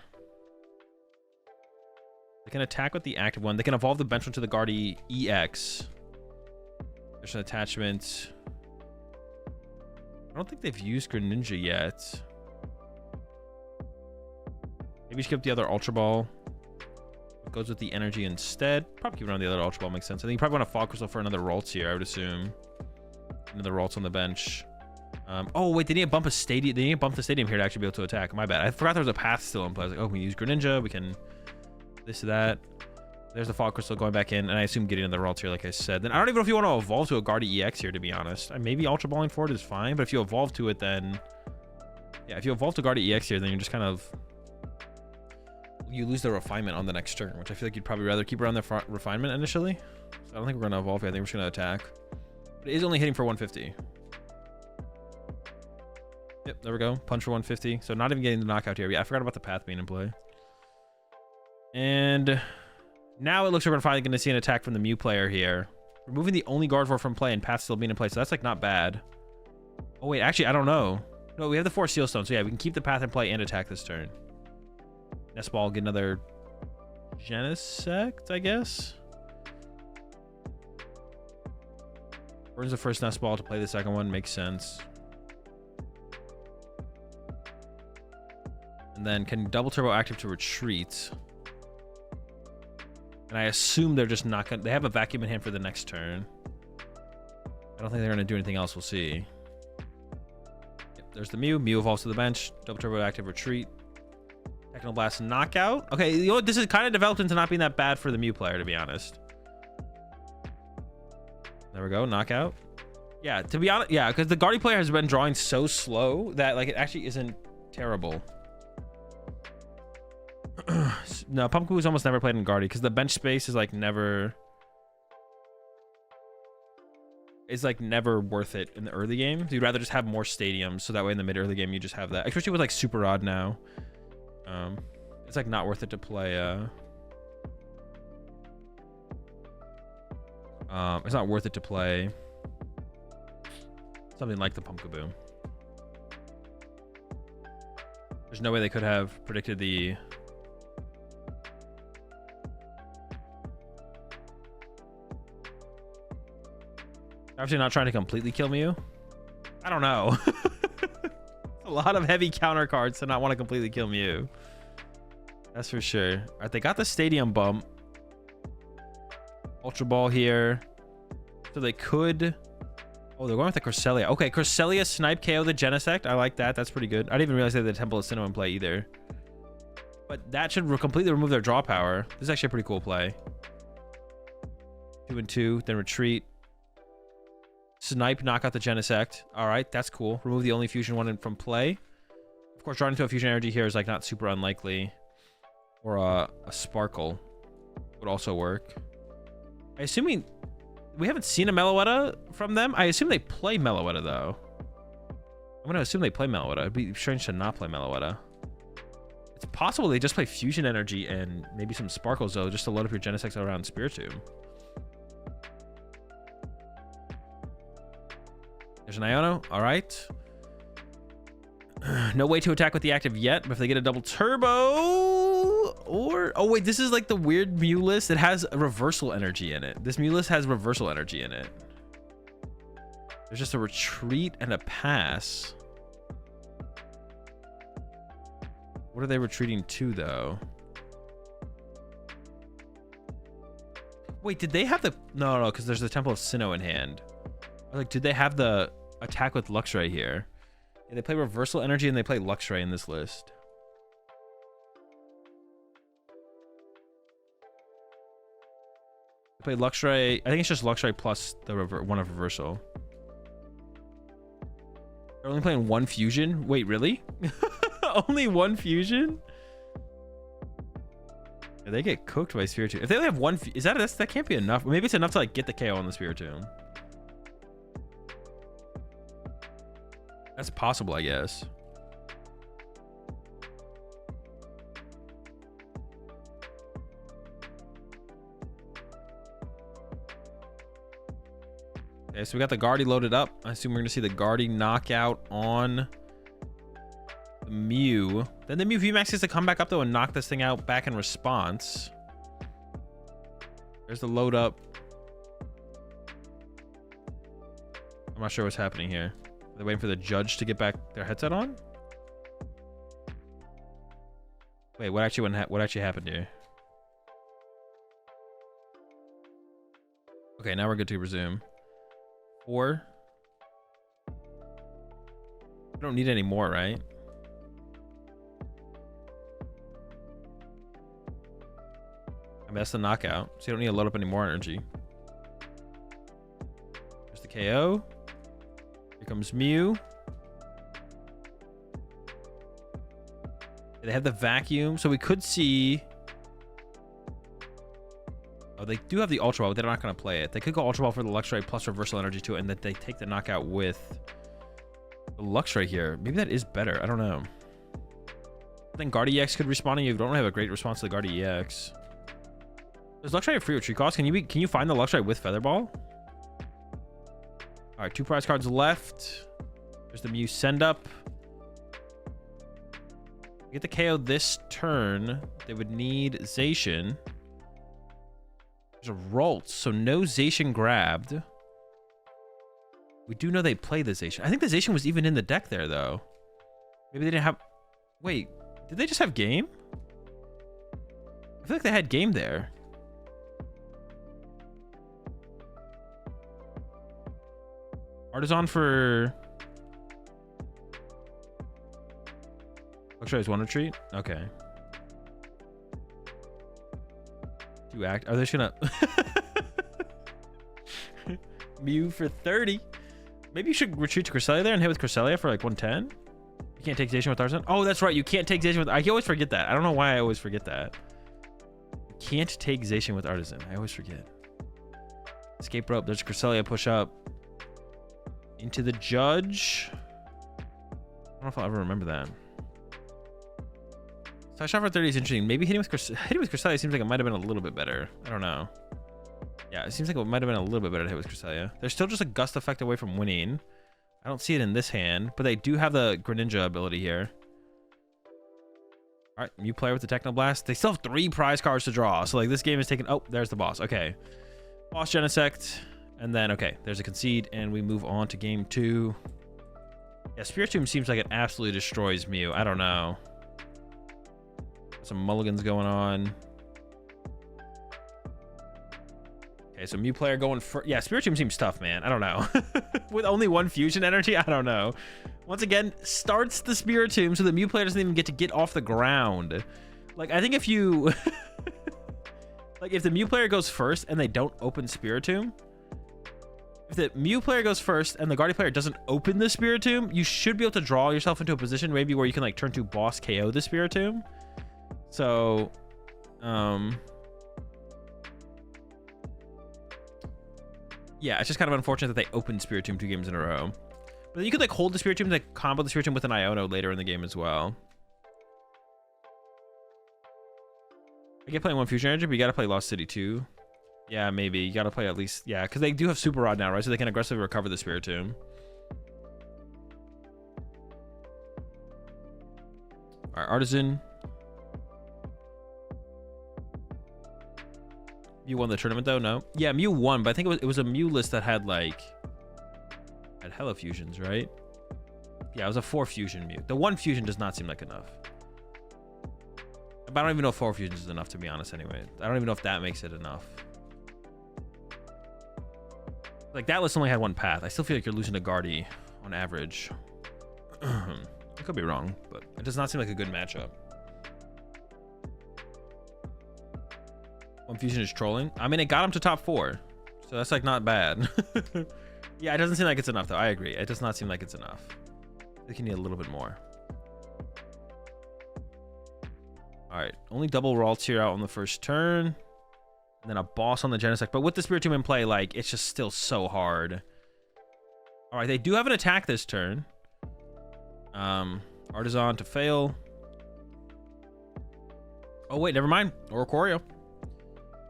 They can attack with the active one. They can evolve the bench one to the Guardy EX. There's an attachment. I don't think they've used Greninja yet. Maybe skip the other Ultra Ball. It goes with the energy instead. Probably keep it on the other Ultra Ball, makes sense. I think you probably want to Fog Crystal for another Ralts here, I would assume. Another Ralts on the bench. Oh, wait, they need to bump a stadium. They need to bump the stadium here to actually be able to attack. My bad. I forgot there was a path still in play. I was like, oh, we can use Greninja. We can this, that. There's the Fog Crystal going back in, and I assume getting another Ralts here, like I said. Then I don't even know if you want to evolve to a Guardy EX here, to be honest. Maybe Ultra Balling for it is fine, but if you evolve to it, then... Yeah, if you evolve to Guardy EX here, then you're just kind of... You lose the Refinement on the next turn, which I feel like you'd probably rather keep around the Refinement initially. So I don't think we're going to evolve here. I think we're just going to attack. But it is only hitting for 150. Yep, there we go. Punch for 150. So not even getting the knockout here. Yeah, I forgot about the path being in play. And now it looks like we're finally going to see an attack from the Mew player here. Removing the only Gardevoir from play and path still being in play. So that's like not bad. Oh, wait, actually, I don't know. No, we have the 4 Seal Stones. So yeah, we can keep the path in play and attack this turn. Nest Ball, get another Genesect, I guess. Burns the first Nest Ball to play the second one. Makes sense. And then can double turbo active to retreat. And I assume they're just not gonna... They have a vacuum in hand for the next turn. I don't think they're gonna do anything else. We'll see. Yep, there's the Mew. Mew evolves to the bench. Double Turbo Active Retreat. Technoblast Knockout. Okay, you know what? This is kind of developed into not being that bad for the Mew player, to be honest. There we go. Knockout. Yeah, to be honest, yeah, because the Guardy player has been drawing so slow that like it actually isn't terrible. No, Pumpkin is almost never played in Guardy because the bench space is like never... It's like never worth it in the early game. So you'd rather just have more stadiums, so that way in the mid-early game you just have that. Especially with like Super Rod now. It's like not worth it to play... it's not worth it to play something like the Pumpkaboo. There's no way they could have predicted the... Actually not trying to completely kill Mew. I don't know. A lot of heavy counter cards to not want to completely kill Mew. That's for sure. All right, they got the stadium bump. Ultra Ball here. So they could... Oh, they're going with the Cresselia. Okay, Cresselia snipe KO the Genesect. I like that. That's pretty good. I didn't even realize they had the Temple of Sinnoh in play either. But that should completely remove their draw power. This is actually a pretty cool play. 2 and 2, then retreat. Snipe, knock out the Genesect. All right, that's cool. Remove the only fusion one from play. Of course, drawing into a fusion energy here is like not super unlikely. Or a Sparkle would also work. I assume we haven't seen a Meloetta from them. I assume they play Meloetta though. I'm gonna assume they play Meloetta. It'd be strange to not play Meloetta. It's possible they just play fusion energy and maybe some Sparkles though, just to load up your Genesect around Spiritomb. There's an Iono. All right. No way to attack with the active yet, but if they get a double turbo or... Oh, wait, this is like the weird Mew list. It has a reversal energy in it. This Mew list has reversal energy in it. There's just a retreat and a pass. What are they retreating to, though? Wait, did they have the... No, because there's the Temple of Sinnoh in hand. Like, did they have the attack with Luxray here? Yeah, they play reversal energy and they play Luxray in this list. They play Luxray. I think it's just Luxray plus the one of reversal. They're only playing one fusion. Wait, really? Only one fusion? Yeah, they get cooked by Spiritomb. If they only have one, is that can't be enough? Maybe it's enough to like get the KO on the Spiritomb. That's possible, I guess. Okay, so we got the Guardy loaded up. I assume we're going to see the Guardy knockout on the Mew. Then the Mew VMAX gets to come back up, though, and knock this thing out back in response. There's the load up. I'm not sure what's happening here. They're waiting for the judge to get back their headset on? Wait, what actually happened here? Okay, now we're good to resume. 4. We don't need any more, right? I mean, that's the knockout, so you don't need to load up any more energy. There's the KO. Here comes Mew. They have the vacuum, so we could see... Oh, they do have the Ultra Ball, but they're not going to play it. They could go Ultra Ball for the Luxray plus reversal energy to it, and then they take the knockout with the Luxray here. Maybe that is better. I don't know. I think Guardy EX could respond to you. You don't have a great response to the Guardy EX. Does Luxray have free retreat cost? Can you find the Luxray with Featherball? All right, 2 prize cards left. There's the Mew send up. To get the KO this turn, they would need Zacian. There's a Ralts, so no Zacian grabbed. We do know they play the Zacian. I think the Zacian was even in the deck there, though. Maybe they didn't have... Wait, did they just have game? I feel like they had game there. Artisan for... Luxurious one retreat? Okay. Do act. Are they just gonna... Mew for 30. Maybe you should retreat to Cresselia there and hit with Cresselia for like 110. You can't take Zation with Artisan. Oh, that's right. You can't take Zation with... I always forget that. I don't know why I always forget that. You can't take Zation with Artisan. I always forget. Escape rope. There's Cresselia push up. Into the Judge. I don't know if I'll ever remember that. So I shot for 30 is interesting. Maybe hitting with Cresselia seems like it might have been a little bit better. I don't know. Yeah, it seems like it might have been a little bit better to hit with Cresselia. They're still just a gust effect away from winning. I don't see it in this hand, but they do have the Greninja ability here. All right, Mew player with the Technoblast. They still have 3 prize cards to draw. So like this game is taking... Oh, there's the boss. Okay. Boss Genesect. And then, okay, there's a concede, and we move on to game 2. Yeah, Spiritomb seems like it absolutely destroys Mew. I don't know. Some mulligans going on. Okay, so Mew player going for... Yeah, Spiritomb seems tough, man. I don't know. With only 1 fusion energy, I don't know. Once again, starts the Spiritomb so the Mew player doesn't even get to get off the ground. Like, I think if you... like, if the Mew player goes first and they don't open Spiritomb... If the Mew player goes first and the Guardian player doesn't open the Spiritomb, you should be able to draw yourself into a position maybe where you can, like, turn to boss KO the Spiritomb. So, yeah, it's just kind of unfortunate that they opened Spiritomb 2 games in a row. But then you could like hold the Spiritomb and like combo the Spiritomb with an Iono later in the game as well. I get playing 1 fusion energy, but you gotta play Lost City too. Yeah, maybe. You gotta play at least, yeah, because they do have Super Rod now, right? So they can aggressively recover the Spiritomb. Alright, Artisan. Mew won the tournament though? No. Yeah, Mew won, but I think it was a Mew list that had like hella fusions, right? Yeah, it was a 4 fusion Mew. The 1 fusion does not seem like enough. But I don't even know if 4 fusions is enough, to be honest, anyway. I don't even know if that makes it enough. Like, that list only had 1 path. I still feel like you're losing to Guardy on average. I could be wrong, but it does not seem like a good matchup. 1 fusion is trolling. I mean, it got him to top 4, so that's like not bad. Yeah, it doesn't seem like it's enough though. I agree. It does not seem like it's enough. They can need a little bit more. All right, only double Ralts here out on the first turn, and then a boss on the Genesect. But with the Spiritomb in play, like it's just still so hard. All right, they do have an attack this turn. Artisan to fail. Oh wait, never mind. Oricorio.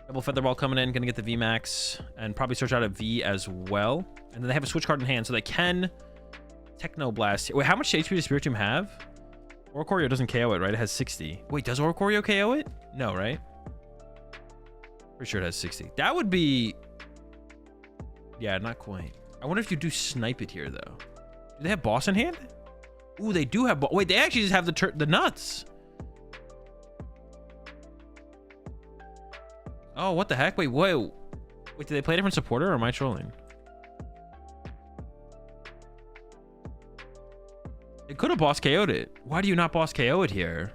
Double Featherball coming in, gonna get the VMAX and probably search out a V as well. And then they have a switch card in hand, so they can Technoblast here. Wait, how much HP does Spiritomb have? Oricorio doesn't KO it, right? It has 60. Wait, does Oricorio KO it? No, right? Pretty sure it has 60. That would be... Yeah, not quite. I wonder if you do snipe it here, though. Do they have boss in hand? Ooh, they do have... Wait, they actually just have the nuts. Oh, what the heck? Wait, whoa. Wait, did they play a different supporter, or am I trolling? It could have boss KO'd it. Why do you not boss KO it here?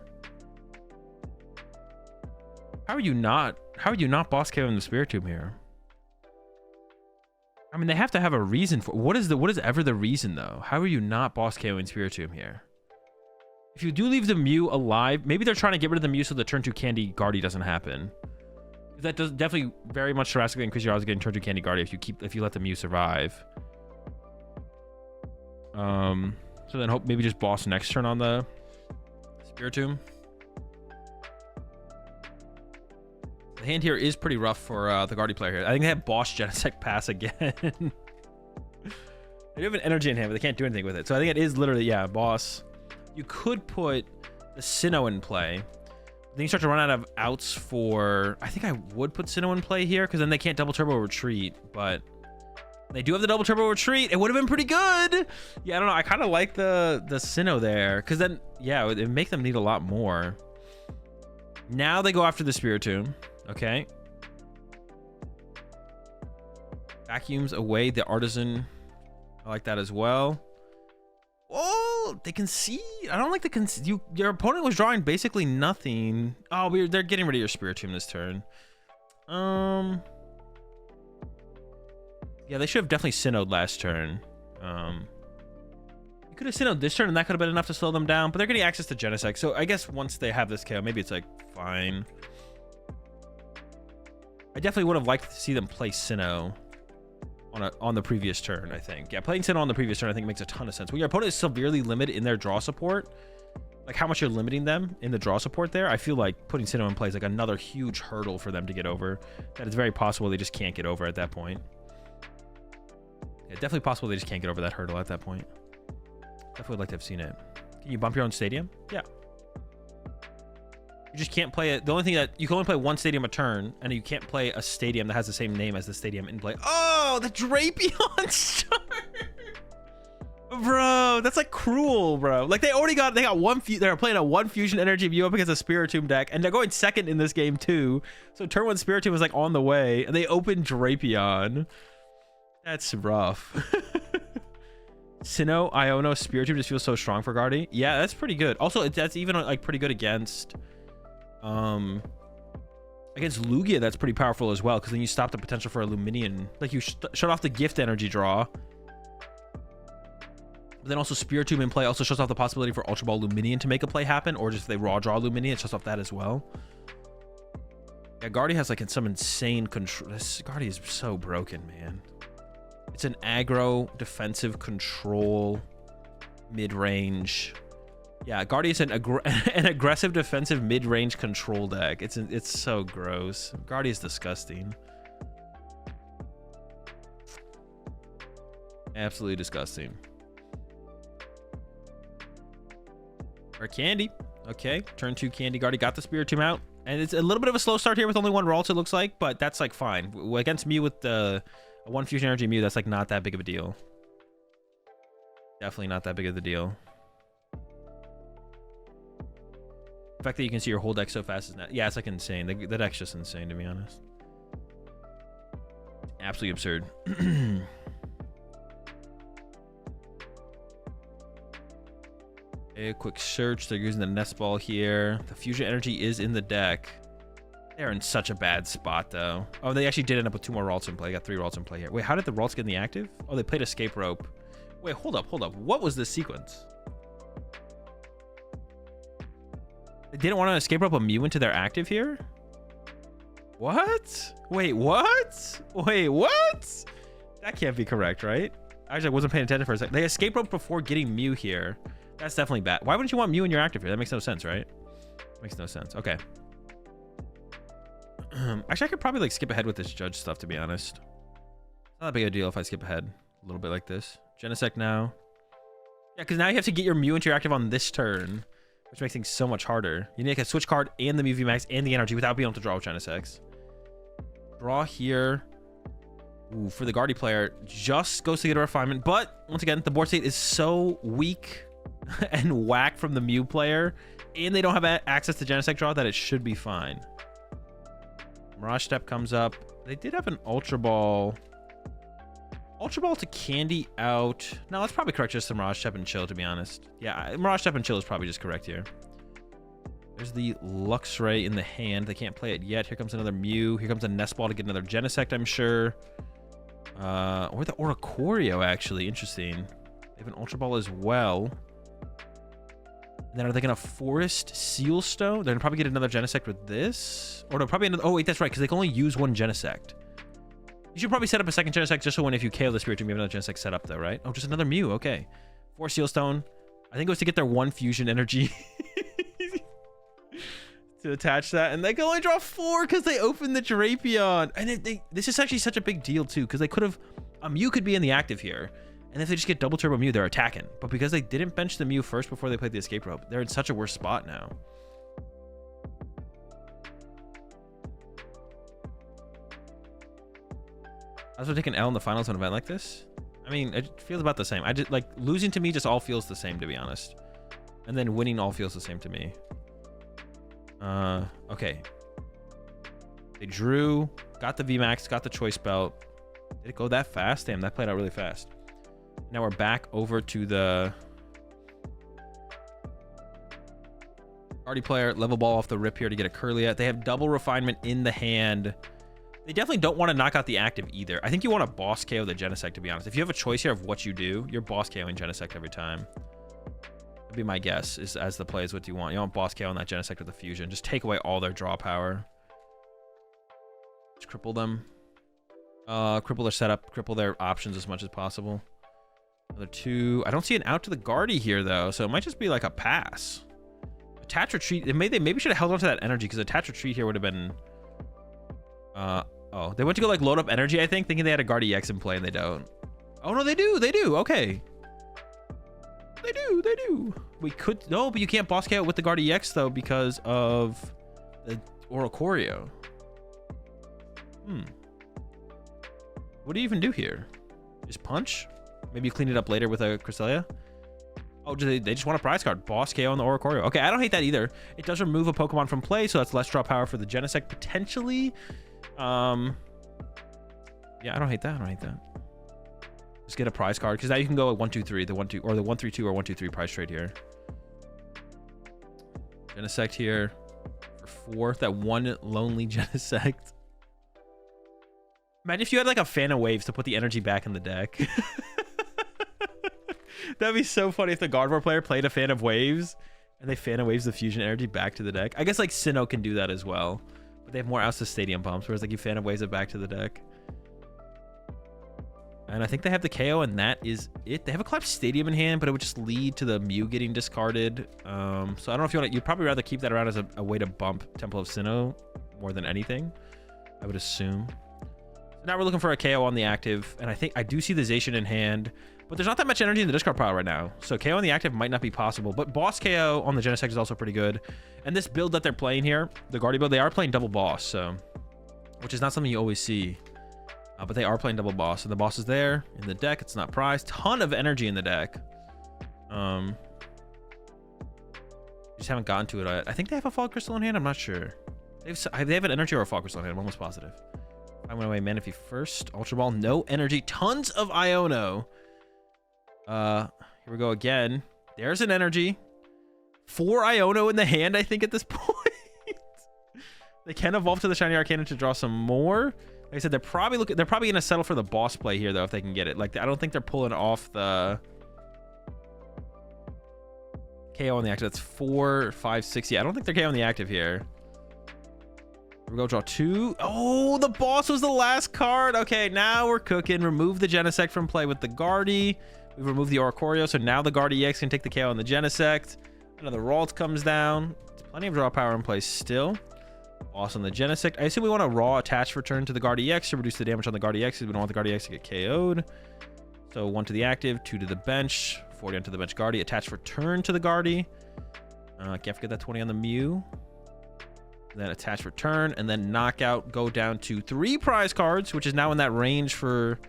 How are you not boss KOing the Spiritomb here? I mean, they have to have a reason for what is ever the reason though? How are you not boss KOing Spiritomb here? If you do leave the Mew alive, maybe they're trying to get rid of the Mew so the turn 2 Candy Guardy doesn't happen. That does definitely very much drastically increase your odds of getting turn 2 Candy Guardy if you let the Mew survive. So then hope maybe just boss next turn on the Spiritomb. The hand here is pretty rough for the Guardy player here. I think they have boss Genesect pass again. They do have an energy in hand, but they can't do anything with it. So I think it is literally, yeah, boss. You could put the Sinnoh in play. Then you start to run out of outs for... I think I would put Sinnoh in play here, because then they can't double turbo retreat, but... They do have the double turbo retreat. It would have been pretty good. Yeah, I don't know. I kind of like the Sinnoh there, because then, yeah, it would make them need a lot more. Now they go after the Spiritomb. Okay. Vacuums away the Artisan. I like that as well. Oh, they concede. I don't like the concede. Your opponent was drawing basically nothing. Oh, they're getting rid of your Spiritomb this turn. Yeah, they should have definitely Sinnohed last turn. You could have Sinnohed this turn, and that could have been enough to slow them down. But they're getting access to Genesect, so I guess once they have this KO, maybe it's like fine. I definitely would have liked to see them play Sinnoh on the previous turn, I think. Yeah, playing Sinnoh on the previous turn, I think makes a ton of sense. When your opponent is severely limited in their draw support, like how much you're limiting them in the draw support there, I feel like putting Sinnoh in play is like another huge hurdle for them to get over. That it's very possible they just can't get over at that point. Yeah, definitely possible they just can't get over that hurdle at that point. Definitely would like to have seen it. Can you bump your own stadium? Yeah. You just can't play it. The only thing that you can only play one stadium a turn, and you can't play a stadium that has the same name as the stadium in play. Oh, the Drapion star. Bro, that's like cruel, bro. Like they got one. They're playing a one fusion energy Mew up against a Spiritomb deck, and they're going second in this game too. So turn one Spiritomb was like on the way, and they opened Drapion. That's rough. Sinnoh, Iono, Spiritomb just feels so strong for Guardy. Yeah, that's pretty good. Also, that's even like pretty good against Lugia. That's pretty powerful as well, because then you stop the potential for a Luminion. Like you shut off the gift energy draw. But then also Spiritomb in play also shuts off the possibility for Ultra Ball Luminion to make a play happen, or just if they raw draw Luminion, it shuts off that as well. Yeah, Guardy has like some insane control. This Guardy is so broken, man. It's an aggro, defensive control, mid-range. Yeah, Guardy is an aggressive, defensive, mid-range control deck. It's so gross. Guardy is disgusting. Absolutely disgusting. Or Candy. Okay, turn 2 Candy. Guardy got the Spiritomb out. And it's a little bit of a slow start here with only one Ralts, it looks like, but that's like fine. Against Mew with the one fusion energy Mew, that's like not that big of a deal. Definitely not that big of a deal. The fact that you can see your whole deck so fast is not, yeah, it's like insane. The deck's just insane, to be honest. Absolutely absurd. A quick search. They're using the Nest Ball here. The fusion energy is in the deck. They're in such a bad spot, though. Oh, they actually did end up with 2 more Ralts in play. Got 3 Ralts in play here. Wait, how did the Ralts get in the active? Oh, they played Escape Rope. Wait, hold up. What was this sequence? They didn't want to Escape Rope a Mew into their active here? What? Wait, what? Wait, what? That can't be correct, right? Actually, I wasn't paying attention for a second. They Escape Rope before getting Mew here. That's definitely bad. Why wouldn't you want Mew in your active here? That makes no sense, right? Makes no sense. Okay. Actually, I could probably like skip ahead with this judge stuff, to be honest. It's not a big a deal if I skip ahead a little bit like this. Genesect now. Yeah, because now you have to get your Mew into your active on this turn, which makes things so much harder. You need like a switch card and the Mew VMAX and the energy without being able to draw with Genesect. Draw here. Ooh, for the Guardy player, just goes to get a refinement. But once again, the board state is so weak and whack from the Mew player, and they don't have access to Genesect draw, that it should be fine. Mirage Step comes up. They did have an Ultra Ball. Ultra Ball to Candy out. No, that's probably correct. Just the Mirage Step and Chill, to be honest. Yeah, Mirage Step and Chill is probably just correct here. There's the Luxray in the hand. They can't play it yet. Here comes another Mew. Here comes a Nest Ball to get another Genesect, I'm sure. Or the Oricorio, actually. Interesting. They have an Ultra Ball as well. And then are they going to Forest Sealstone? They're going to probably get another Genesect with this. Or no, probably another... Oh, wait, that's right, because they can only use one Genesect. You should probably set up a second Genesect just so when if you KO the Spiritomb, you have another Genesect set up, though, right? Oh, just another Mew. Okay. 4 Sealstone. I think it was to get their 1 fusion energy to attach that. And they can only draw 4 because they opened the Drapion. And this is actually such a big deal, too, because they could have... A Mew could be in the active here. And if they just get double turbo Mew, they're attacking. But because they didn't bench the Mew first before they played the Escape Rope, they're in such a worse spot now. I was taking L in the finals of an event like this. I mean, it feels about the same. I just like losing to me just all feels the same, to be honest. And then winning all feels the same to me. Okay. They drew, got the VMAX, got the choice belt. Did it go that fast? Damn, that played out really fast. Now we're back over to the Guardy player. Level ball off the rip here to get a Curlia. They have double refinement in the hand. They definitely don't want to knock out the active either. I think you want to boss KO the Genesect, to be honest. If you have a choice here of what you do, you're boss KOing Genesect every time. That'd be my guess, is as the play is what you want. You want boss KO on that Genesect with the fusion. Just take away all their draw power. Just cripple them. Cripple their setup. Cripple their options as much as possible. Another 2. I don't see an out to the Guardy here, though, so it might just be like a pass. Attach Retreat. They maybe should have held on to that energy, because Attach Retreat here would have been... Oh, they went to go like load up energy, I think, thinking they had a Guardy X in play, and they don't. Oh, no, they do. They do. Okay. They do. They do. We could... No, but you can't boss KO with the Guardy X, though, because of the Oricorio. What do you even do here? Just punch? Maybe you clean it up later with a Cresselia? Oh, they just want a prize card. Boss KO on the Oricorio. Okay, I don't hate that either. It does remove a Pokemon from play, so that's less draw power for the Genesect, potentially. Yeah, I don't hate that. I don't hate that. Just get a prize card, because now you can go at 1, 2, 3, the 1, 2, or the 1, 3, 2 or 1, 2, 3 prize trade here. Genesect here for 4. That one lonely Genesect. Imagine if you had like a fan of waves to put the energy back in the deck. That'd be so funny if the Gardevoir player played a fan of waves and they fan of waves the fusion energy back to the deck. I guess like Sinnoh can do that as well, but they have more outs to stadium pumps, whereas like you fan of waves it back to the deck. And I think they have the KO, and that is it. They have a Collapsed Stadium in hand, but it would just lead to the Mew getting discarded. So I don't know if you want to... You'd probably rather keep that around as a way to bump Temple of Sinnoh more than anything, I would assume. So now we're looking for a KO on the active, and I do see the Zacian in hand, but there's not that much energy in the discard pile right now. So KO on the active might not be possible, but boss KO on the Genesect is also pretty good. And this build that they're playing here, the Guardy build, they are playing double boss, so... Which is not something you always see. But they are playing double boss, and the boss is there in the deck. It's not prized. Ton of energy in the deck. Just haven't gotten to it yet. I think they have a Fog Crystal in hand. I'm not sure. They have an energy or a Fog Crystal in hand. I'm almost positive. I went away Manaphy first. Ultra Ball, no energy. Tons of Iono. Here we go again. There's an energy. 4 Iono in the hand, I think, at this point. They can evolve to the Shiny Arcana to draw some more. Like I said, they're probably gonna settle for the boss play here, though, if they can get it. Like, I don't think they're pulling off the KO on the active. That's 4, 5, 6. Yeah, I don't think they're KO on the active here. Here we go, draw 2. Oh, the boss was the last card. Okay, now we're cooking. Remove the Genesect from play with the Guardy. We've removed the Oricorio, so now the Guardy EX can take the KO on the Genesect. Another Ralt comes down. There's plenty of draw power in place still. Boss on the Genesect. I assume we want a raw attach return to the Guardy EX to reduce the damage on the Guardy EX, because we don't want the Guardy EX to get KO'd. So 1 to the active, 2 to the bench, 40 onto the bench Guardy. Attach return to the Guardy. Can't forget that 20 on the Mew. Then attach return, and then knockout, go down to 3 prize cards, which is now in that range for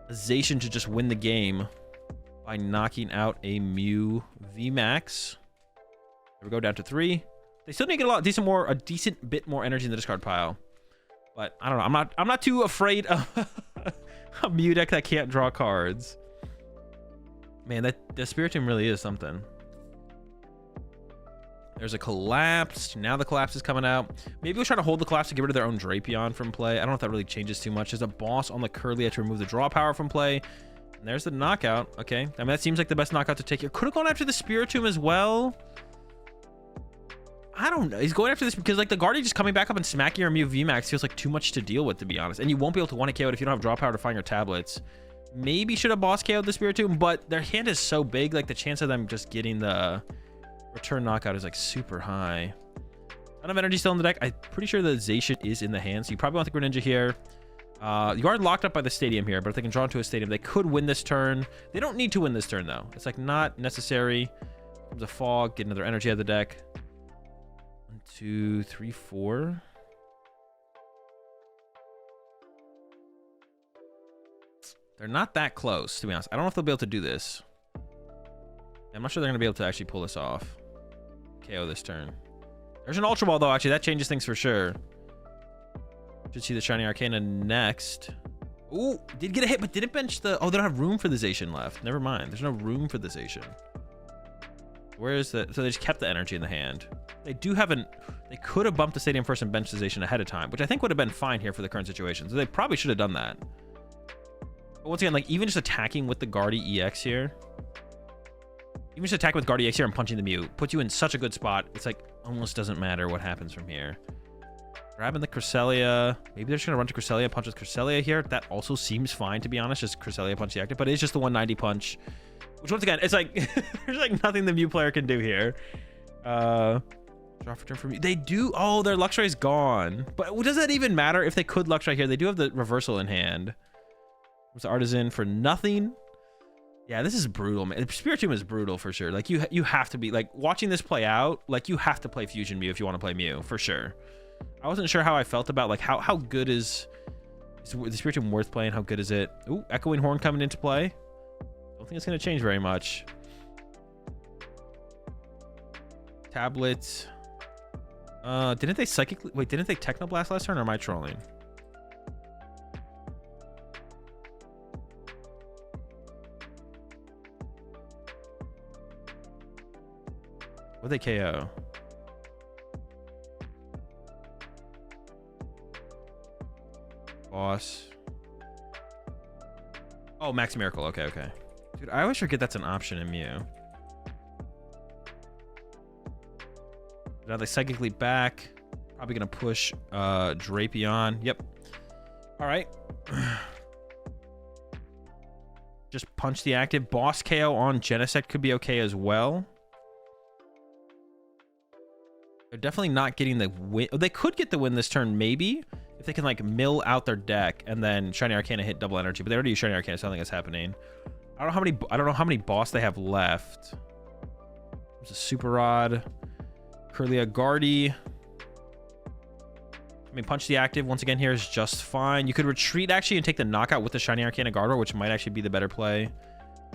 Zacian to just win the game by knocking out a Mew VMAX. There we go, down to 3. They still need to get a decent bit more energy in the discard pile. But I don't know. I'm not too afraid of a Mew deck that can't draw cards. Man, the Spiritomb really is something. There's a Collapse. Now the Collapse is coming out. Maybe we'll try to hold the Collapse to get rid of their own Drapion from play. I don't know if that really changes too much. There's a boss on the Curlia to remove the draw power from play. And there's the knockout. Okay. I mean, that seems like the best knockout to take here. Could have gone after the Spiritomb as well. I don't know. He's going after this because, like, the Guardian just coming back up and smacking your Mew VMAX feels like too much to deal with, to be honest. And you won't be able to want to KO it if you don't have draw power to find your tablets. Maybe should have boss KO'd the Spiritomb, but their hand is so big, like, the chance of them just getting the return knockout is, like, super high. Ton of energy still in the deck. I'm pretty sure the Zacian is in the hand, so you probably want the Greninja here. You are locked up by the Stadium here, but if they can draw into a Stadium, they could win this turn. They don't need to win this turn, though. It's, like, not necessary. Comes a Fog, get another energy out of the deck. 1, 2, 3, 4. They're not that close, to be honest. I don't know if they'll be able to do this. I'm not sure they're going to be able to actually pull this off. KO this turn. There's an Ultra Ball, though. Actually, that changes things for sure. Should see the Shiny Arcana next. Ooh, did get a hit, but didn't bench the... Oh, they don't have room for the Zacian left. Never mind. There's no room for the Zacian. Where is the... So they just kept the energy in the hand. They do have an... They could have bumped the Stadium first and benched the Zacian ahead of time, which I think would have been fine here for the current situation. So they probably should have done that. But once again, like, even just attacking with the Guardy EX here... Even just attacking with Guardy EX here and punching the Mew puts you in such a good spot. It's like, almost doesn't matter what happens from here. Grabbing the Cresselia. Maybe they're just going to run to Cresselia, punch with Cresselia here. That also seems fine, to be honest. Just Cresselia punch the active. But it's just the 190 punch. Which, once again, it's like... there's like nothing the Mew player can do here. Draw for turn for Mew. They do... Oh, their Luxray is gone. But does that even matter if they could Luxray here? They do have the reversal in hand. It's Artisan for nothing. Yeah, this is brutal, man. Spiritomb is brutal for sure. Like, you have to be... Like, watching this play out, like, you have to play Fusion Mew if you want to play Mew, for sure. I wasn't sure how I felt about, like, how good is the Spiritomb worth playing? How good is it? Ooh, Echoing Horn coming into play. Don't think it's going to change very much. Tablet. Didn't they psychically... Wait, didn't they Technoblast last turn, or am I trolling? What did they KO? Boss. Oh, Max Miracle. Okay, okay. Dude, I always forget that's an option in Mew. Now they psychically back. Probably gonna push Drapion. Yep. All right. Just punch the active. Boss KO on Genesect could be okay as well. They're definitely not getting the win. They could get the win this turn, maybe, if they can like mill out their deck and then Shiny Arcana hit double energy. But they already use Shiny Arcana, so I don't think that's happening. I don't know how many boss they have left. There's a Super Rod, Kirlia Guardy. I mean, punch the active once again here is just fine. You could retreat actually and take the knockout with the Shiny Arcana Gardevoir, which might actually be the better play.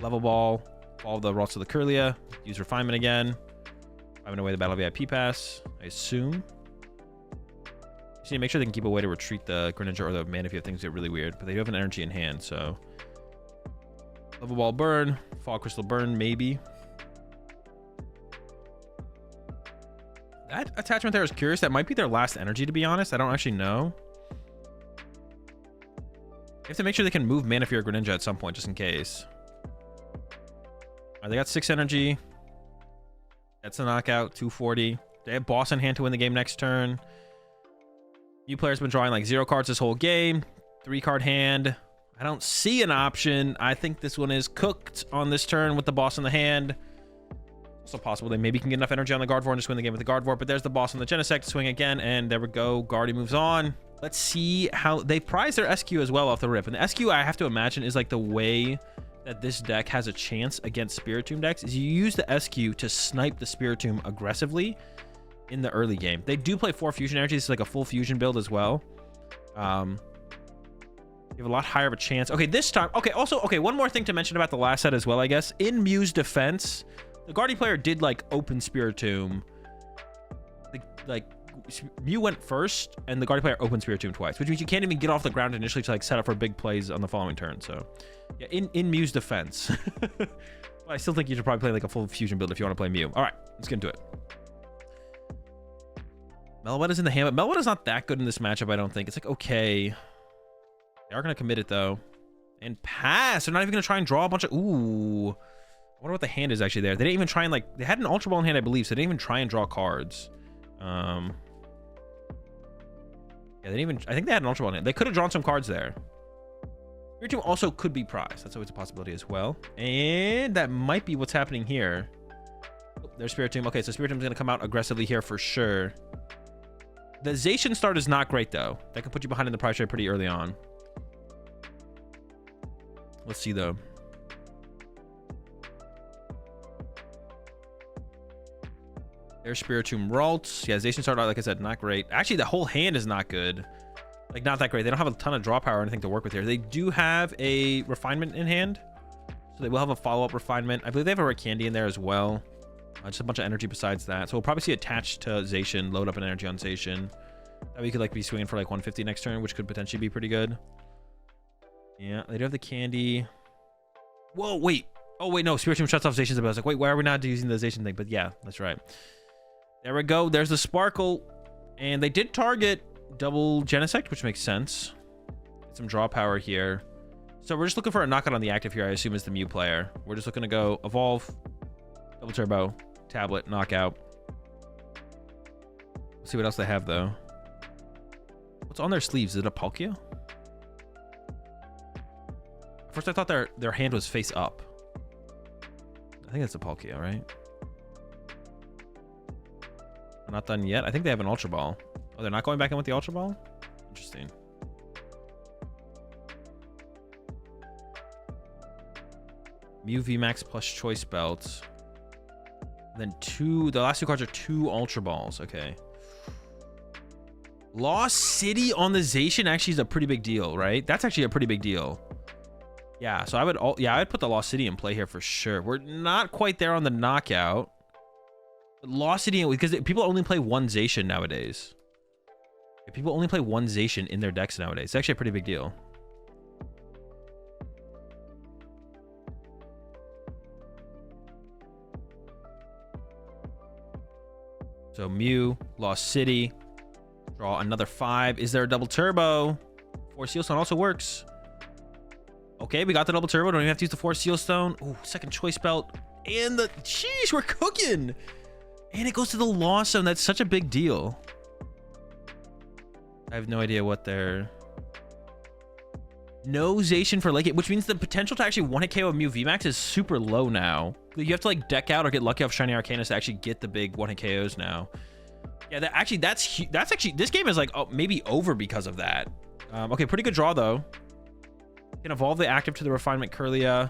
Level Ball, follow the Rocks of the Kirlia, use Refinement again. Driving away the Battle VIP pass, I assume. Just need to make sure they can keep a way to retreat the Greninja or the Manaphy if things get really weird. But they do have an energy in hand, so... Level Ball burn. Fall Crystal burn, maybe. That attachment there is curious. That might be their last energy, to be honest. I don't actually know. They have to make sure they can move Manaphy or Greninja at some point, just in case. Alright, they got 6 energy. That's a knockout, 240. They have boss in hand to win the game next turn. New player's been drawing like 0 cards this whole game. 3-card hand. I don't see an option. I think this one is cooked on this turn with the boss in the hand. Also possible they maybe can get enough energy on the Gardevoir and just win the game with the Gardevoir. But there's the boss on the Genesect. Swing again, and there we go. Guardy moves on. Let's see how... They prize their SQ as well off the rip. And the SQ, I have to imagine, is like the way... that this deck has a chance against Spiritomb decks is you use the SQ to snipe the Spiritomb aggressively in the early game. They do play 4 fusion energies. It's like a full fusion build as well. You have a lot higher of a chance. Okay, this time... Okay, also... Okay, one more thing to mention about the last set as well, I guess. In Mew's defense, the Guardy player did, like, open Spiritomb. Like, Mew went first, and the Guardy player opened Spiritomb twice, which means you can't even get off the ground initially to, like, set up for big plays on the following turn, so... Yeah, in Mew's defense. But I still think you should probably play, like, a full fusion build if you want to play Mew. Alright, let's get into it. Meloetta's in the hand, but Meloetta's not that good in this matchup, I don't think. It's like, okay... They are going to commit it, though. And pass. They're not even going to try and draw a bunch of... Ooh. I wonder what the hand is actually there. They didn't even try and, like... They had an Ultra Ball in hand, I believe, so they didn't even try and draw cards. Yeah, they didn't even... I think they had an Ultra Ball in hand. They could have drawn some cards there. Your team also could be prized. That's always a possibility as well. And that might be what's happening here. Oh, there's Spiritomb. Okay, so Spiritomb's going to come out aggressively here for sure. The Zacian start is not great, though. That can put you behind in the price trade pretty early on. Let's see, though. There's Spiritomb Ralts. Yeah, Zacian started out, like I said, not great. Actually, the whole hand is not good. Like, not that great. They don't have a ton of draw power or anything to work with here. They do have a Refinement in hand. So they will have a follow-up Refinement. I believe they have a Red Candy in there as well. Just a bunch of energy besides that. So we'll probably see attached to Zacian, load up an energy on Zacian. That way you could, like, be swinging for, like, 150 next turn, which could potentially be pretty good. Yeah, they do have the candy. Whoa, wait. Oh, wait, no. Spirit Tomb shuts off Zacian's ability. I was like, wait, why are we not using the Zacian thing? But yeah, that's right. There we go. There's the Sparkle. And they did target double Genesect, which makes sense. Get some draw power here. So we're just looking for a knockout on the active here, I assume, is the Mew player. We're just looking to go Evolve, Double Turbo, Tablet, Knockout. Let's see what else they have, though. What's on their sleeves? Is it a Palkia? At first, I thought their hand was face up. I think that's a Palkia, right? We're not done yet. I think they have an Ultra Ball. Oh, they're not going back in with the Ultra Ball? Interesting. Mew VMAX plus Choice Belt. And then the last two cards are 2 Ultra Balls. Okay. Lost City on the Zacian actually is a pretty big deal, right? That's actually a pretty big deal. Yeah, so I would put the Lost City in play here for sure. We're not quite there on the knockout. But Lost City, because people only play one Zacian nowadays. People only play one Zacian in their decks nowadays. It's actually a pretty big deal. So Mew, Lost City, draw another 5. Is there a double turbo? 4 Seal Stone also works. Okay, we got the double turbo. Don't even have to use the 4 Seal Stone. Ooh, second Choice Belt. And the... Sheesh, we're cooking. And it goes to the Lost Zone. That's such a big deal. I have no idea what they're... No Zacian for Lake, which means the potential to actually one-hit KO a Mew VMAX is super low now. You have to like deck out or get lucky off Shiny Arcanus to actually get the big one-hit KOs now. Yeah, that's actually, this game is like maybe over because of that. Okay, pretty good draw though. Can evolve the active to the Refinement Kirlia.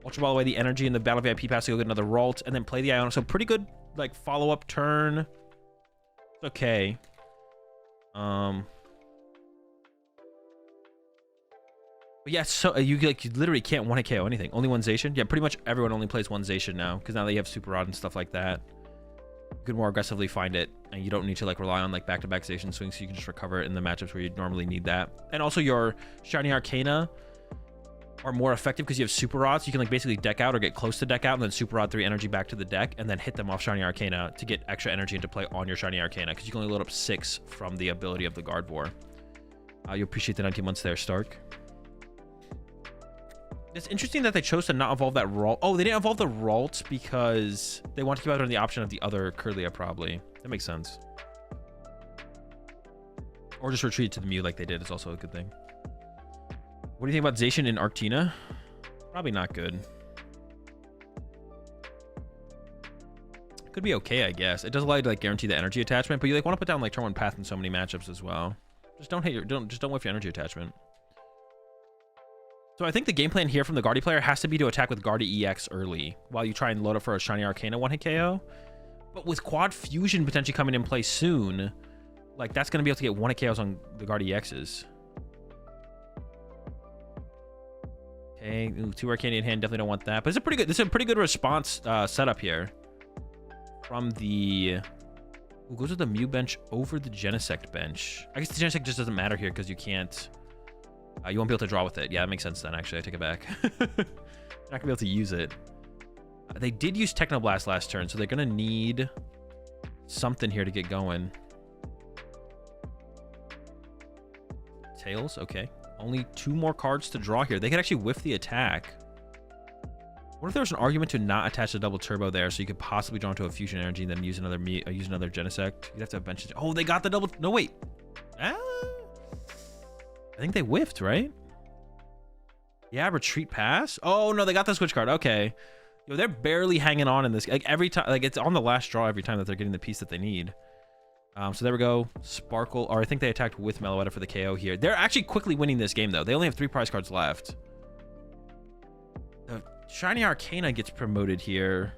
Ultra Ball away the energy in the Battle VIP pass to go get another Ralt, and then play the Iona. So pretty good like follow-up turn. It's okay. But yeah, so you literally can't one-hit KO anything. Only one Zacian. Yeah, pretty much everyone only plays one Zacian now because now they have Super Rod and stuff like that. You can more aggressively find it, and you don't need to like rely on like back-to-back Zacian swings. So you can just recover it in the matchups where you normally need that. And also your Shiny Arcana are more effective because you have Super Rods. You can like basically deck out or get close to deck out and then Super Rod 3 energy back to the deck and then hit them off Shiny Arcana to get extra energy into play on your Shiny Arcana because you can only load up 6 from the ability of the Gardevoir. You appreciate the 19 months there, Stark. It's interesting that they chose to not evolve that Ralt. Oh, they didn't evolve the Ralt because they want to keep out on the option of the other Kirlia, probably. That makes sense. Or just retreat to the Mew like they did is also a good thing. What do you think about Zacian in Arctina? Probably not good. Could be okay, I guess. It does allow you to like guarantee the energy attachment, but you like want to put down like turn 1 path in so many matchups as well. Just don't whiff your energy attachment. So I think the game plan here from the Guardy player has to be to attack with Guardy EX early while you try and load up for a Shiny Arcana one-hit KO. But with Quad Fusion potentially coming in play soon, like that's going to be able to get one-hit KOs on the Guardy EXs. Okay, ooh, 2 Arcana in hand, definitely don't want that. But it's a pretty good, this is a pretty good response setup here. From the... Ooh, goes with the Mew bench over the Genesect bench. I guess the Genesect just doesn't matter here because you can't... you won't be able to draw with it. Yeah, that makes sense then, actually. I take it back. You're not going to be able to use it. They did use Technoblast last turn, so they're going to need something here to get going. Tails, okay. Only 2 more cards to draw here. They could actually whiff the attack. What if there was an argument to not attach the double turbo there so you could possibly draw into a Fusion Energy and then use another Genesect? You'd have to have benches. Oh, they got the double... No, wait. I think they whiffed, right? Yeah, retreat pass. Oh no, they got the switch card. Okay, yo, they're barely hanging on in this. Like every time, like it's on the last draw every time that they're getting the piece that they need. So there we go. Sparkle, or I think they attacked with Meloetta for the KO here. They're actually quickly winning this game though. They only have 3 prize cards left. The Shiny Arcana gets promoted here.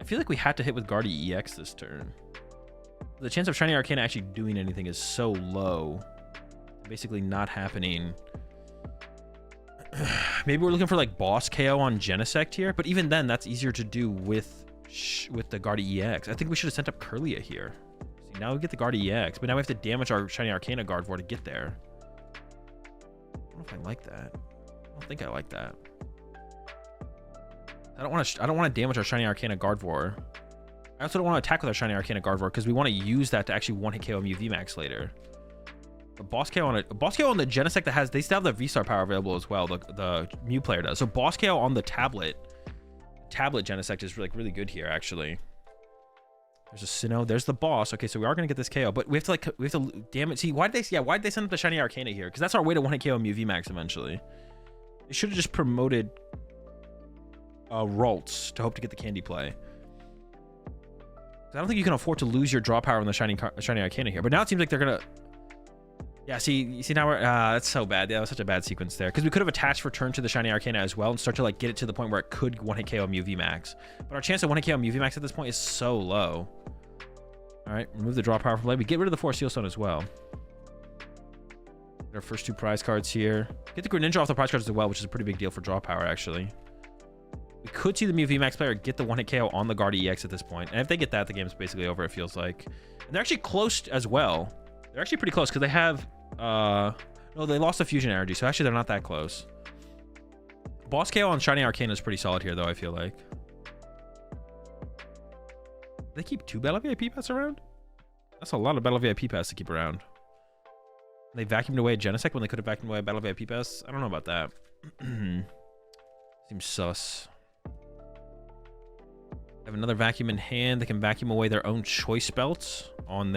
I feel like we had to hit with Guardy EX this turn. The chance of Shiny Arcana actually doing anything is so low. Basically not happening. Maybe we're looking for like boss KO on Genesect here, but even then that's easier to do with the Guardy EX. I think we should have sent up Kirlia here. See, now we get the Guardy EX, but now we have to damage our Shiny Arcana Gardevoir to get there. I don't know if I like that. don't think I like that. I don't want to damage our Shiny Arcana Gardevoir. I also don't want to attack with our Shiny Arcana Gardevoir because we want to use that to actually one-hit KO Mew VMAX later. A boss KO on the Genesect that has, they still have the V-Star power available as well. The Mew player does. So boss KO on the tablet Genesect is really good here actually. There's a Sinnoh. There's the boss. Okay, so we are gonna get this KO, but we have to damn it. See, why did they send up the Shiny Arcana here? Because that's our way to one-hit KO Mew VMAX eventually. They should have just promoted Ralts to hope to get the candy play. I don't think you can afford to lose your draw power on the Shiny Arcana here. But now it seems like they're gonna. Yeah, you see now we're that's so bad. Yeah, that was such a bad sequence there because we could have attached for turn to the Shiny Arcana as well and start to get it to the point where it could one-hit KO Mew VMAX. But our chance to one-hit KO Mew VMAX at this point is so low. All right, remove the draw power from play. We get rid of the Forest Seal Stone as well. Get our first 2 prize cards here. Get the Greninja off the prize cards as well, which is a pretty big deal for draw power actually. We could see the Mew VMAX player get the one-hit KO on the Guardi EX at this point. And if they get that, the game's basically over, it feels like. And they're actually close as well. They're actually pretty close because they have... no, they lost the Fusion Energy, so actually they're not that close. Boss KO on Shiny Arcana is pretty solid here, though, I feel like. They keep 2 Battle VIP Pass around? That's a lot of Battle VIP Pass to keep around. They vacuumed away a Genesect when they could have vacuumed away a Battle VIP Pass? I don't know about that. Seems sus. Have another vacuum in hand. They can vacuum away their own choice belts on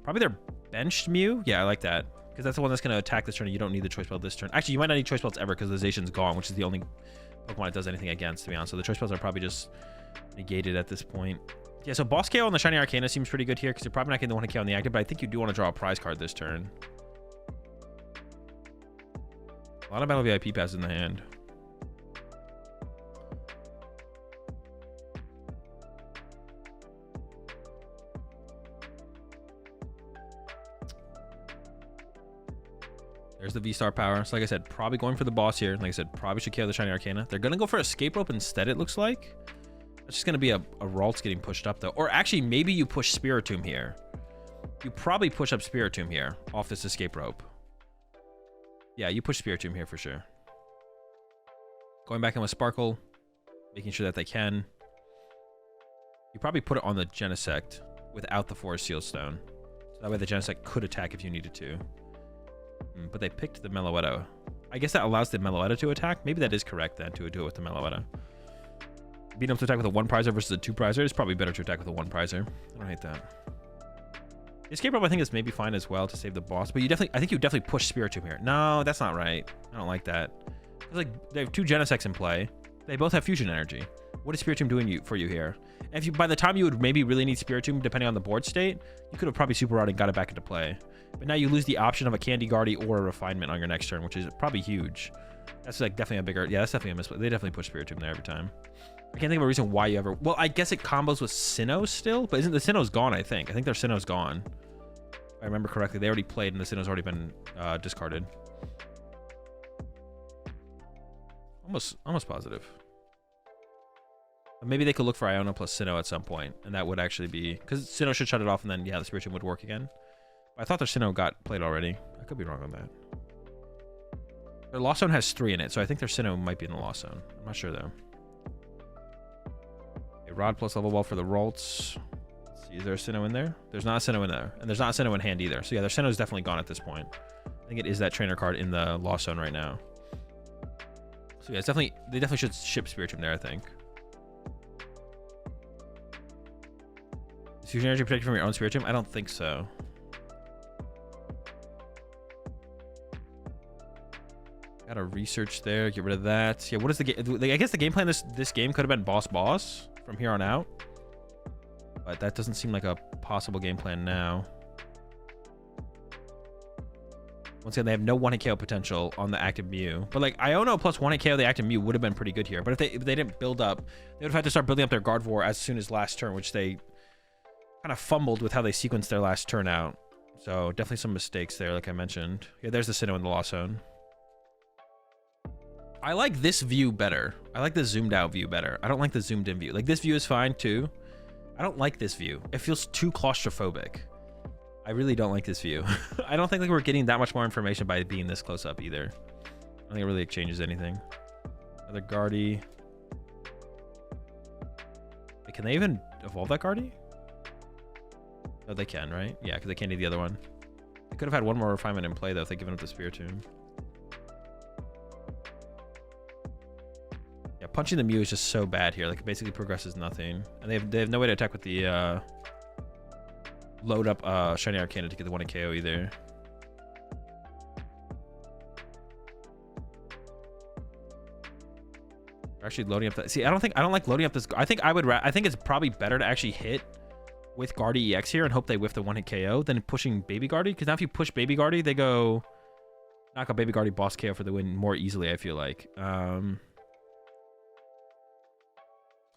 probably their benched Mew. Yeah, I like that because that's the one that's going to attack this turn. You don't need the choice belt this turn. Actually, you might not need choice belts ever because the Zacian's gone, which is the only Pokemon it does anything against, to be honest. So the choice belts are probably just negated at this point. Yeah, so boss KO on the Shiny Arcana seems pretty good here because you're probably not getting the one KO on the active, but I think you do want to draw a prize card this turn. A lot of Battle VIP passes in the hand. There's the V-Star power. So like I said, probably going for the boss here. Like I said, probably should KO the Shiny Arcana. They're going to go for Escape Rope instead, it looks like. That's just going to be a Ralts getting pushed up, though. Or actually, maybe you push Spiritomb here. You probably push up Spiritomb here off this Escape Rope. Yeah, you push Spiritomb here for sure. Going back in with Sparkle. Making sure that they can. You probably put it on the Genesect without the Forest Seal Stone. So that way the Genesect could attack if you needed to. But they picked the Meloetta. I guess that allows the Meloetta to attack. Maybe that is correct then to do it with the Meloetta. Beating them to attack with a 1-prizer versus a 2-prizer is probably better to attack with a 1-prizer. I don't hate that. Escape Rope I think is maybe fine as well to save the boss, but I think you definitely push Spiritomb here. No, that's not right. I don't like that. It's like they have 2 Genesects in play. They both have Fusion Energy. What is Spiritomb doing for you here? And if you, by the time you would maybe really need Spiritomb, depending on the board state, you could have probably Super Rod and got it back into play. But now you lose the option of a Candy Guardy or a Refinement on your next turn, which is probably huge. That's like definitely a bigger... Yeah, that's definitely a misplay. They definitely push Spiritomb there every time. I can't think of a reason why you ever... Well, I guess it combos with Sinnoh still, but isn't the Sinnoh's gone, I think. I think their Sinnoh's gone. If I remember correctly, they already played and the Sinnoh's already been discarded. Almost positive. But maybe they could look for Iono plus Sinnoh at some point, and that would actually be... Because Sinnoh should shut it off, and then, yeah, the Spiritomb would work again. I thought their Sinnoh got played already. I could be wrong on that. Their Lost Zone has 3 in it, so I think their Sinnoh might be in the Lost Zone. I'm not sure, though. A Rod plus Level Ball for the Ralts. Let's see, is there a Sinnoh in there? There's not a Sinnoh in there, and there's not a Sinnoh in hand either. So yeah, their Sinnoh is definitely gone at this point. I think it is that trainer card in the Lost Zone right now. So yeah, it's definitely... They definitely should ship Spiritomb there, I think. Is Fusion Energy protected from your own Spiritomb? I don't think so. Gotta research there, get rid of that. Yeah, what is the game? I guess the game plan this game could have been boss from here on out. But that doesn't seem like a possible game plan now. Once again, they have no 1-hit KO potential on the active Mew. But like Iono plus 1-hit KO the active Mew would have been pretty good here. But if they didn't build up, they would have had to start building up their Gardevoir as soon as last turn, which they kind of fumbled with how they sequenced their last turn out. So definitely some mistakes there, like I mentioned. Yeah, there's the Sinnoh in the Lost Zone. I like this view better. I like the zoomed out view better. I don't like the zoomed in view. Like this view is fine too. I don't like this view. It feels too claustrophobic. I really don't like this view. I don't think like we're getting that much more information by being this close up either. I think it really changes anything. Another Guardy. Wait, can they even evolve that Guardy? Oh, they can, right? Yeah, because they can't do the other one. They could have had one more refinement in play, though, if they'd given up the Spiritomb. Yeah, punching the Mew is just so bad here. Like, it basically progresses nothing. And they have no way to attack with the load up Shiny Arcana to get the 1 KO either. Actually loading up that. See, I don't like loading up this. I think it's probably better to actually hit with Guardy EX here and hope they whiff the 1-hit KO than pushing Baby Guardy. Because now if you push Baby Guardy, they go knock out Baby Guardy, boss KO for the win more easily, I feel like. I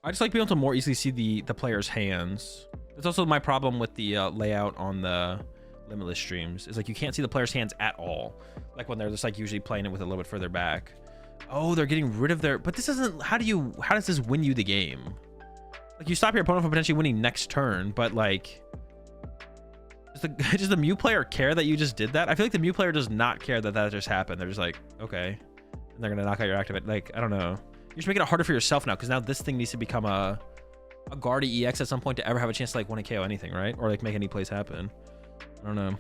just like being able to more easily see the player's hands. That's also my problem with the layout on the Limitless streams. Is like you can't see the player's hands at all. Like when they're just like usually playing it with a little bit further back. Oh, they're getting rid of their... But this isn't... How does this win you the game? Like, you stop your opponent from potentially winning next turn, but, like... Does the Mew player care that you just did that? I feel like the Mew player does not care that that just happened. They're just like, okay. And they're going to knock out your activate. Like, I don't know. You're just making it harder for yourself now, because now this thing needs to become a Guardy EX at some point to ever have a chance to, like, 1 KO anything, right? Or, like, make any plays happen. I don't know.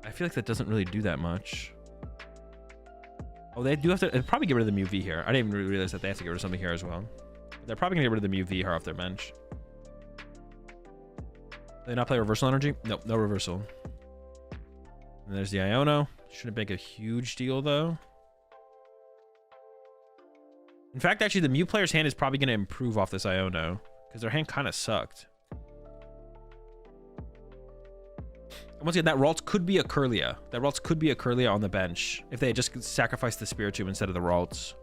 I feel like that doesn't really do that much. Oh, they do have to probably get rid of the Mew V here. I didn't even realize that they have to get rid of something here as well. But they're probably gonna get rid of the Mew V here off their bench. Do they not play reversal energy? Nope, no reversal. And there's the Iono. Shouldn't make a huge deal though. In fact, actually, the Mew player's hand is probably gonna improve off this Iono because their hand kind of sucked. Once again, that Ralts could be a Kirlia. That Ralts could be a Kirlia on the bench if they had just sacrificed the Spiritomb instead of the Ralts.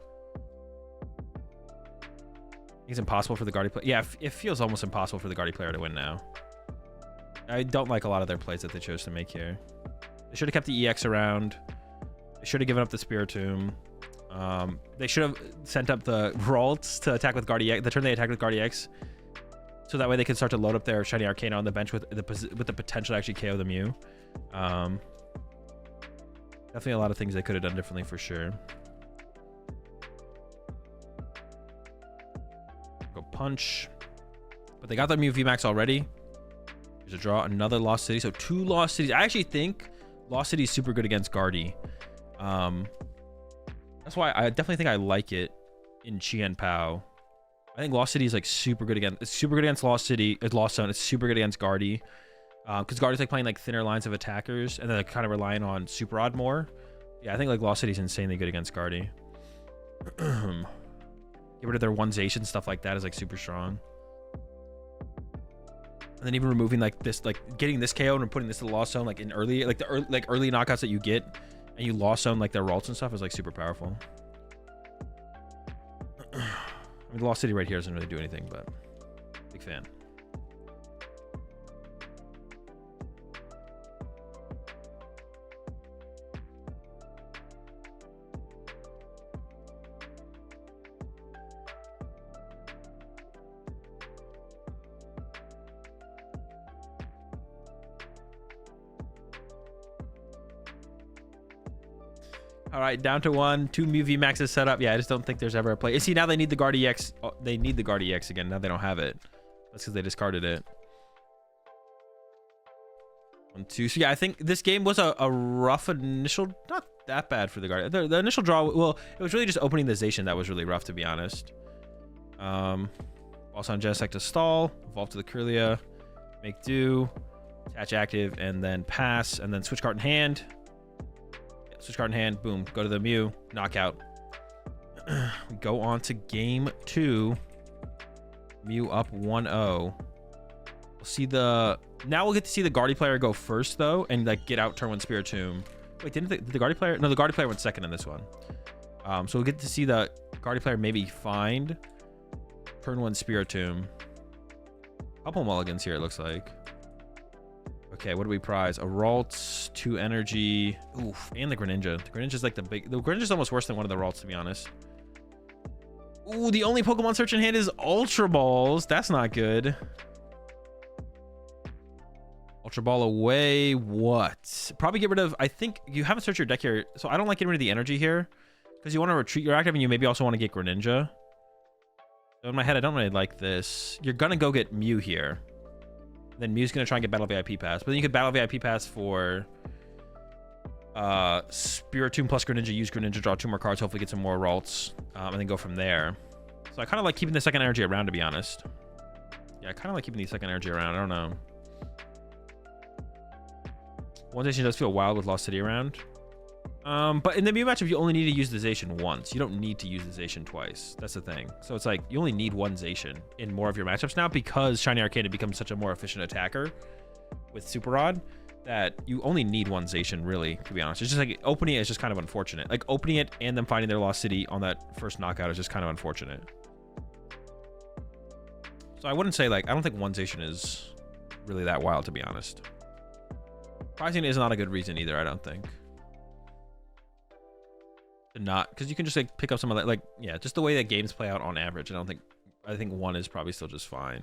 It's impossible for the Guardy player. Yeah, it feels almost impossible for the Guardy player to win now. I don't like a lot of their plays that they chose to make here. They should have kept the EX around. They should have given up the Spiritomb. They should have sent up the Ralts to attack with Guardy EX. The turn they attacked with Guardy EX. So that way they can start to load up their Shiny Arcana on the bench with the potential to actually KO the Mew. Definitely a lot of things they could have done differently for sure. Go punch. But they got their Mew VMAX already. There's a draw, another Lost City. So 2 Lost Cities. I actually think Lost City is super good against Guardy. That's why I definitely think I like it in Chien Pao. I think Lost City is like super good against. It's super good against Lost City. It's Lost Zone. It's super good against Guardy, because Guardy's like playing like thinner lines of attackers, and then like kind of relying on Super Rod more. Yeah, I think like Lost City is insanely good against Guardy. Get rid of their one-zation, stuff like that is like super strong. And then even removing like this, like getting this KO and putting this to the Lost Zone, like in early, like the early knockouts that you get, and you Lost Zone like their Ralts and stuff is like super powerful. I mean, Lost City right here doesn't really do anything, but big fan. All right, down to 1. 2 Mew VMAX is set up. Yeah, I just don't think there's ever a play. See, now they need the Guardy EX. Oh, they need the Guardy EX again. Now they don't have it. That's because they discarded it. 1, 2. So yeah, I think this game was a rough initial. Not that bad for the Guardy. The initial draw, well, it was really just opening the Zation that was really rough, to be honest. Also on Genesect to stall. Evolve to the Kirlia. Make do. Attach active, and then pass, and then switch card in hand. Switch card in hand, boom, go to the Mew, knockout. We go on to game 2. Mew up 1-0. We'll see the... Now we'll get to see the Guardy player go first, though, and like get out turn 1 Spiritomb. Wait, did the Guardy player... No, the Guardy player went second in this one. So we'll get to see the Guardy player maybe find turn 1 Spiritomb. Couple mulligans here, it looks like. Okay, what do we prize? A Ralts, 2 energy. Oof, and the Greninja. The Greninja's like the big... The Greninja's almost worse than one of the Ralts, to be honest. Ooh, the only Pokemon search in hand is Ultra Balls. That's not good. Ultra Ball away. What? Probably get rid of... I think you haven't searched your deck here. So I don't like getting rid of the energy here. Because you want to retreat your active and you maybe also want to get Greninja. So in my head, I don't really like this. You're going to go get Mew here. Then Mew's going to try and get Battle VIP Pass. But then you could Battle VIP Pass for... Spiritomb plus Greninja. Use Greninja, draw 2 more cards. Hopefully get some more Ralts. And then go from there. So I kind of like keeping the second energy around, to be honest. Yeah, I kind of like keeping the second energy around. I don't know. One Zation does feel wild with Lost City around. But in the Mew matchup, you only need to use the Zation once. You don't need to use the Zation twice. That's the thing. So it's like, you only need one Zation in more of your matchups now because Shiny Arcana becomes such a more efficient attacker with Super Rod that you only need one Zation, really, to be honest. It's just like, opening it is just kind of unfortunate. Like, opening it and then finding their Lost City on that first knockout is just kind of unfortunate. So I wouldn't say, like, I don't think one Zation is really that wild, to be honest. Pricing is not a good reason either, I don't think. To not, because you can just like pick up some of that, like, yeah, just the way that games play out on average. I think one is probably still just fine.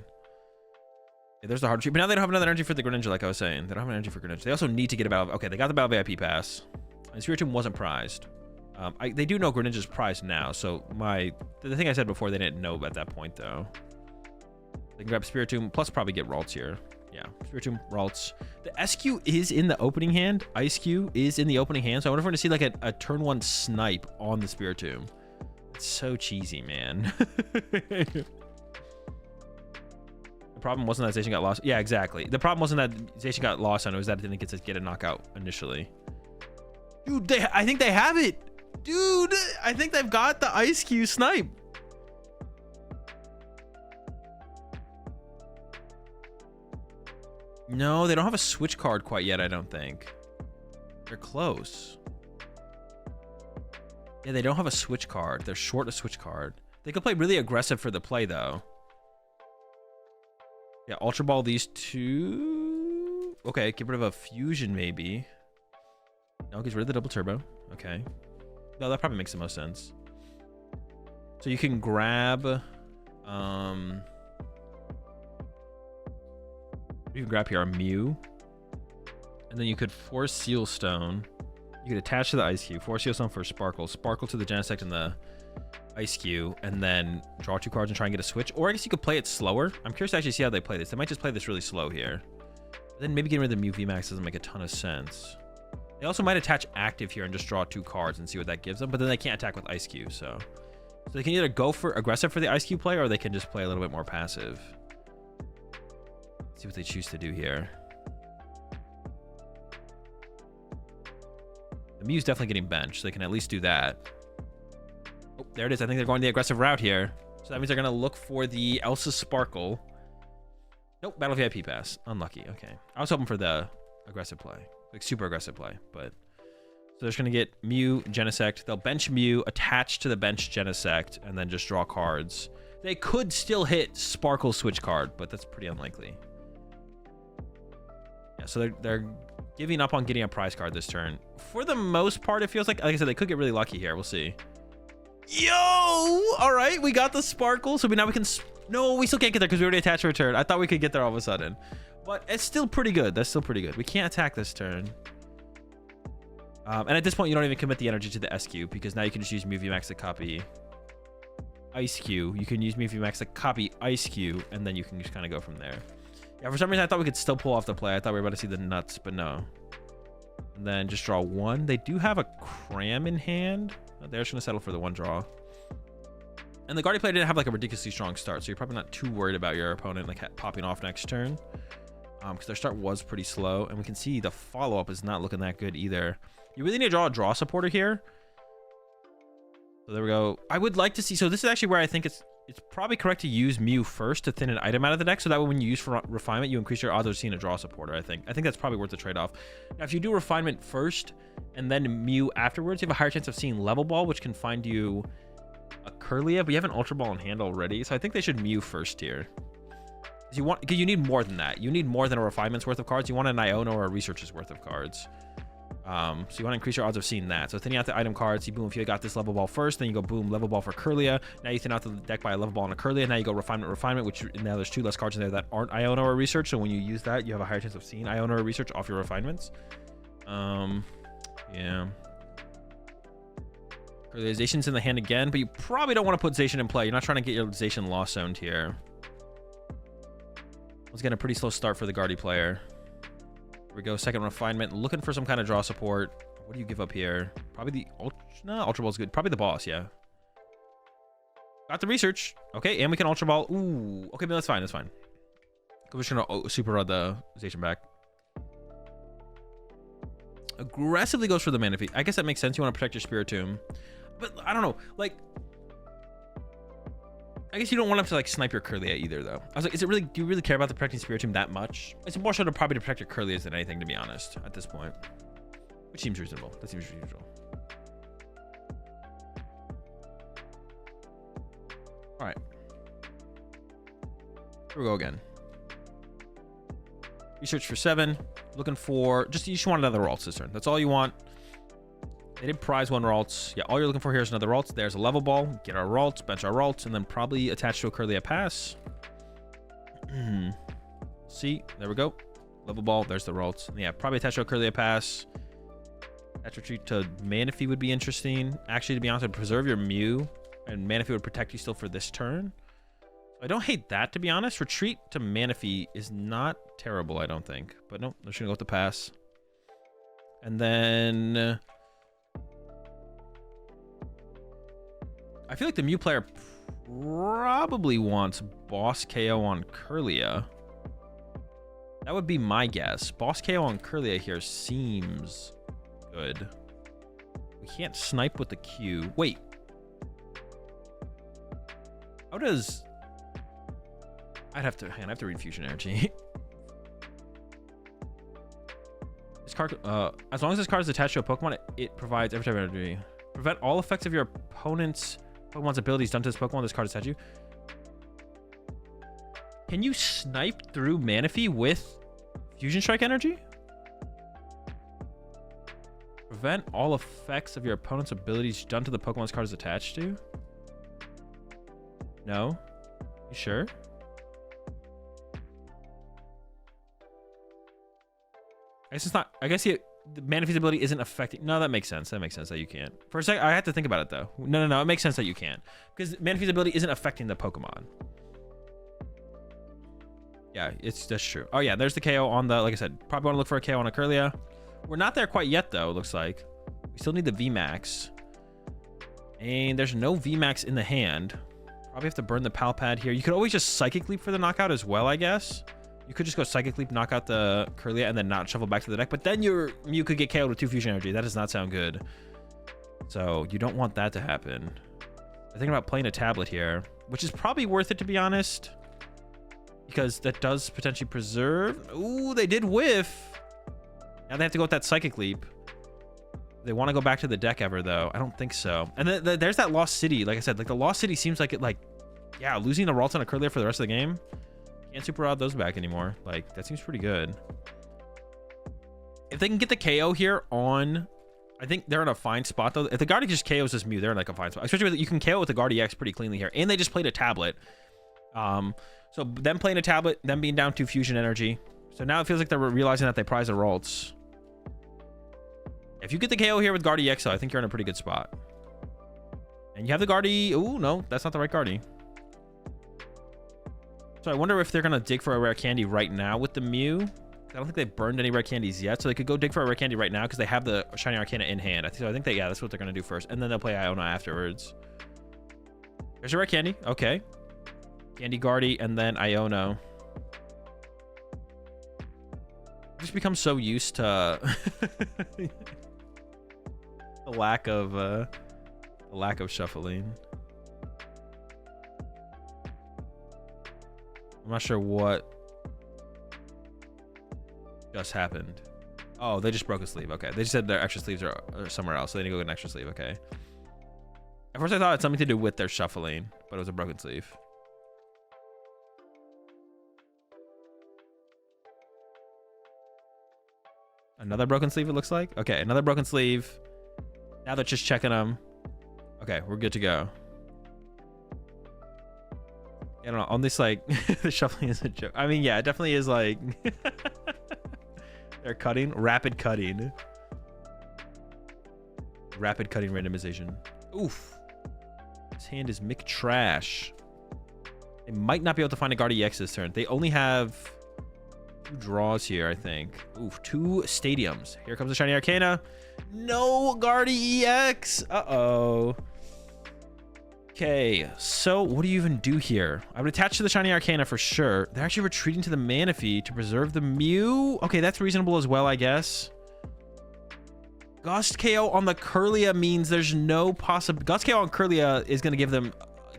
Yeah, there's the hard treat, but now they don't have another energy for the Greninja, like I was saying. They don't have an energy for Greninja. They also need to get a battle. Okay, they got the Battle VIP Pass. And Spiritomb wasn't prized. They do know Greninja's prized now, so the thing I said before, they didn't know at that point, though. They can grab Spiritomb, plus probably get Ralts here. Yeah, Spiritomb, Ralts. The SQ is in the opening hand. Ice Q is in the opening hand. So I wonder if we're going to see like a turn 1 snipe on the Spiritomb. It's so cheesy, man. The problem wasn't that Zation got lost. Yeah, exactly. The problem wasn't that Zation got lost on it. It was that it didn't get to get a knockout initially. Dude, I think they have it. Dude, I think they've got the Ice Q snipe. No, they don't have a switch card quite yet, I don't think. They're close. Yeah, they don't have a switch card. They're short a switch card. They could play really aggressive for the play, though. Yeah, Ultra Ball these two. Okay, get rid of a Fusion, maybe. No, get rid of the Double Turbo. Okay. No, that probably makes the most sense. So you can grab... You can grab here a Mew, and then you could force Seal Stone. You could attach to the Ice Cube, force Seal Stone for Sparkle, Sparkle to the Genesect and the Ice Cube, and then draw 2 cards and try and get a switch. Or I guess you could play it slower. I'm curious to actually see how they play this. They might just play this really slow here. But then maybe getting rid of the Mew VMAX doesn't make a ton of sense. They also might attach active here and just draw 2 cards and see what that gives them, but then they can't attack with Ice Cube, so they can either go for aggressive for the Ice Cube play, or they can just play a little bit more passive. See what they choose to do here. The Mew's definitely getting benched, so they can at least do that. Oh, there it is. I think they're going the aggressive route here. So that means they're going to look for the Elsa Sparkle. Nope, Battle VIP Pass. Unlucky. Okay. I was hoping for the aggressive play. Like, super aggressive play. But so they're just going to get Mew, Genesect. They'll bench Mew, attach to the bench Genesect, and then just draw cards. They could still hit Sparkle switch card, but that's pretty unlikely. Yeah, so they're giving up on getting a prize card this turn. For the most part, it feels like I said, they could get really lucky here. We'll see. Yo! All right, we got the Sparkle. So now we can... No, we still can't get there because we already attached a return. I thought we could get there all of a sudden. But it's still pretty good. That's still pretty good. We can't attack this turn. And at this point, you don't even commit the energy to the SQ because now you can just use Mew VMAX to copy Ice Q. You can use Mew VMAX to copy Ice Q, and then you can just kind of go from there. Yeah, for some reason, I thought we could still pull off the play. I thought we were about to see the nuts, but no. And then just draw 1. They do have a Cram in hand. They're just going to settle for the 1 draw. And the Guardian player didn't have like a ridiculously strong start, so you're probably not too worried about your opponent like popping off next turn. Because their start was pretty slow. And we can see the follow-up is not looking that good either. You really need to draw a draw supporter here. So there we go. I would like to see... So this is actually where I think it's probably correct to use Mew first to thin an item out of the deck, so that way when you use for Refinement, you increase your odds of seeing a draw supporter, I think. I think that's probably worth the trade-off. Now, if you do Refinement first and then Mew afterwards, you have a higher chance of seeing Level Ball, which can find you a Kirlia, but you have an Ultra Ball in hand already, so I think they should Mew first here. Because you need more than that. You need more than a Refinement's worth of cards. You want an Iono or a Research's worth of cards. So you want to increase your odds of seeing that. So thinning out the item cards, you boom, if you got this level ball first, then you go boom, level ball for Kirlia. Now you thin out the deck by a level ball and a Kirlia. Now you go refinement, which now there's 2 less cards in there that aren't Iona or research. So when you use that, you have a higher chance of seeing Iona or research off your refinements. Yeah. Zacian's in the hand again, but you probably don't want to put Zacian in play. You're not trying to get your Zacian lost zoned here. Let's get a pretty slow start for the Guardy player. Here we go, second refinement, looking for some kind of draw support. What do you give up here? Probably the Ultra Ball's good. Probably the boss, yeah. Got the research. Okay, and we can Ultra Ball. Ooh, okay, but that's fine, that's fine. We're just gonna super rod the Zacian back. Aggressively goes for the Manaphy. I guess that makes sense. You want to protect your Spiritomb. But I don't know, like, I guess you don't want him to like snipe your Kirlia either, though. I was like, do you really care about the protecting Spiritomb that much? It's more so to probably to protect your Kirlias than anything, to be honest, at this point. Which seems reasonable. That seems reasonable. All right. Here we go again. Research for 7. Looking for you just want another Ralts this turn. That's all you want. They did prize 1 Ralts. Yeah, all you're looking for here is another Ralts. There's a level ball. Get our Ralts, bench our Ralts, and then probably attach to a Kirlia pass. See, there we go. Level ball, there's the Ralts. Yeah, probably attach to a Kirlia pass. Attach retreat to Manaphy would be interesting. Actually, to be honest, I'd preserve your Mew, and Manaphy would protect you still for this turn. I don't hate that, to be honest. Retreat to Manaphy is not terrible, I don't think. But no, they're just going to go with the pass. And then I feel like the Mew player probably wants Boss KO on Kirlia. That would be my guess. Boss KO on Kirlia here seems good. We can't snipe with the Q. Wait. How does... I have to read Fusion Energy. This card, as long as this card is attached to a Pokemon, it provides every type of energy. Prevent all effects of your opponent's Pokemon's abilities done to this Pokemon. This card is attached to you. Can you snipe through Manaphy with Fusion Strike energy? Prevent all effects of your opponent's abilities done to the Pokemon this card is attached to? No? You sure? I guess it's not. I guess the Manaphy's ability isn't affecting. No, that makes sense. That makes sense that you can't. For a second, I had to think about it though. No. It makes sense that you can't because Manaphy's ability isn't affecting the Pokemon. Yeah, that's true. Oh yeah, there's the KO on the. Like I said, probably want to look for a KO on a Kirlia. We're not there quite yet though. It looks like we still need the VMAX, and there's no VMAX in the hand. Probably have to burn the Pal Pad here. You could always just Psychic Leap for the knockout as well, I guess. You could just go Psychic Leap, knock out the Kirlia, and then not shuffle back to the deck. But then your Mew could get KO'd with 2 Fusion Energy. That does not sound good. So you don't want that to happen. I'm thinking about playing a tablet here, which is probably worth it, to be honest. Because that does potentially preserve. Ooh, they did whiff. Now they have to go with that Psychic Leap. They want to go back to the deck ever, though. I don't think so. And there's that Lost City. Like I said, like the Lost City seems like it, like, yeah, losing the Ralts on a Kirlia for the rest of the game. Can't super rod those back anymore. Like, that seems pretty good. If they can get the KO here on... I think they're in a fine spot, though. If the Guardy just KOs this Mew, they're in, like, a fine spot. Especially with... You can KO with the Guardy X pretty cleanly here. And they just played a tablet. So, them playing a tablet, them being down 2 Fusion Energy. So, now it feels like they're realizing that they prize the Ralts. If you get the KO here with Guardy X, I think you're in a pretty good spot. And you have the Guardy... Ooh, no. That's not the right Guardy. So I wonder if they're going to dig for a rare candy right now with the Mew. I don't think they've burned any rare candies yet. So they could go dig for a rare candy right now because they have the Shiny Arcana in hand. I think that, yeah, that's what they're going to do first. And then they'll play Iona afterwards. There's a rare candy. Okay. Candy Guardy and then Iona. I've just become so used to the lack of shuffling. I'm not sure what just happened. Oh, they just broke a sleeve. Okay. They just said their extra sleeves are somewhere else. So they need to go get an extra sleeve. Okay. At first I thought it had something to do with their shuffling, but it was a broken sleeve. Another broken sleeve, it looks like. Okay, another broken sleeve. Now they're just checking them. Okay, we're good to go. I don't know. On this, like, the shuffling is a joke. I mean, yeah, it definitely is like... They're cutting. Rapid cutting. Rapid cutting randomization. Oof. His hand is Mick Trash. They might not be able to find a Guard EX this turn. They only have 2 draws here, I think. Oof, 2 stadiums. Here comes the Shiny Arcana. No Guard EX. Uh-oh. Okay, so what do you even do here? I would attach to the Shiny Arcana for sure. They're actually retreating to the Manaphy to preserve the Mew. Okay, that's reasonable as well, I guess. Gust KO on the Kirlia means there's no possible... Gust KO on Kirlia is going to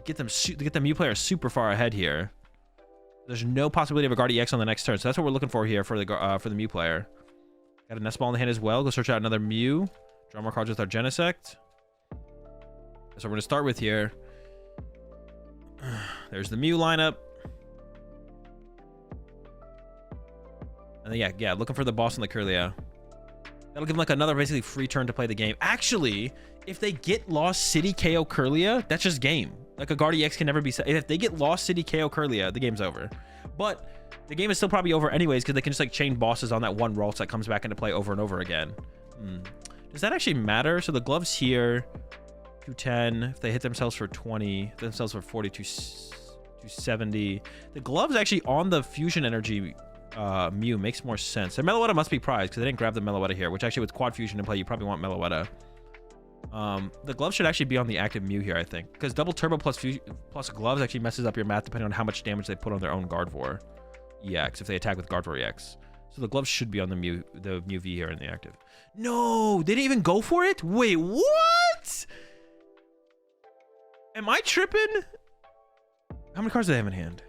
get the Mew player super far ahead here. There's no possibility of a Guard EX on the next turn, so that's what we're looking for here for the Mew player. Got a Nest Ball in the hand as well. Go search out another Mew. Draw more cards with our Genesect. That's what we're going to start with here. There's the Mew lineup. And then, yeah, looking for the boss on the Kirlia. That'll give them like another basically free turn to play the game. Actually, if they get Lost City KO Kirlia, that's just game. Like a Guard EX can never be set. If they get Lost City KO Kirlia, the game's over. But the game is still probably over anyways because they can just like chain bosses on that one roll so that comes back into play over and over again. Does that actually matter? So the gloves here, 210. If they hit themselves for 20, hit themselves for 42, 270. The gloves actually on the fusion energy Mew makes more sense. Their Meloetta must be prized because they didn't grab the Meloetta here, which actually with quad fusion in play, you probably want Meloetta. The gloves should actually be on the active Mew here, I think, because double turbo plus gloves actually messes up your math depending on how much damage they put on their own Gardevoir EX if they attack with Gardevoir EX. So the gloves should be on the Mew V here in the active. No, they didn't even go for it. Wait, what? Am I tripping? How many cards do they have in hand?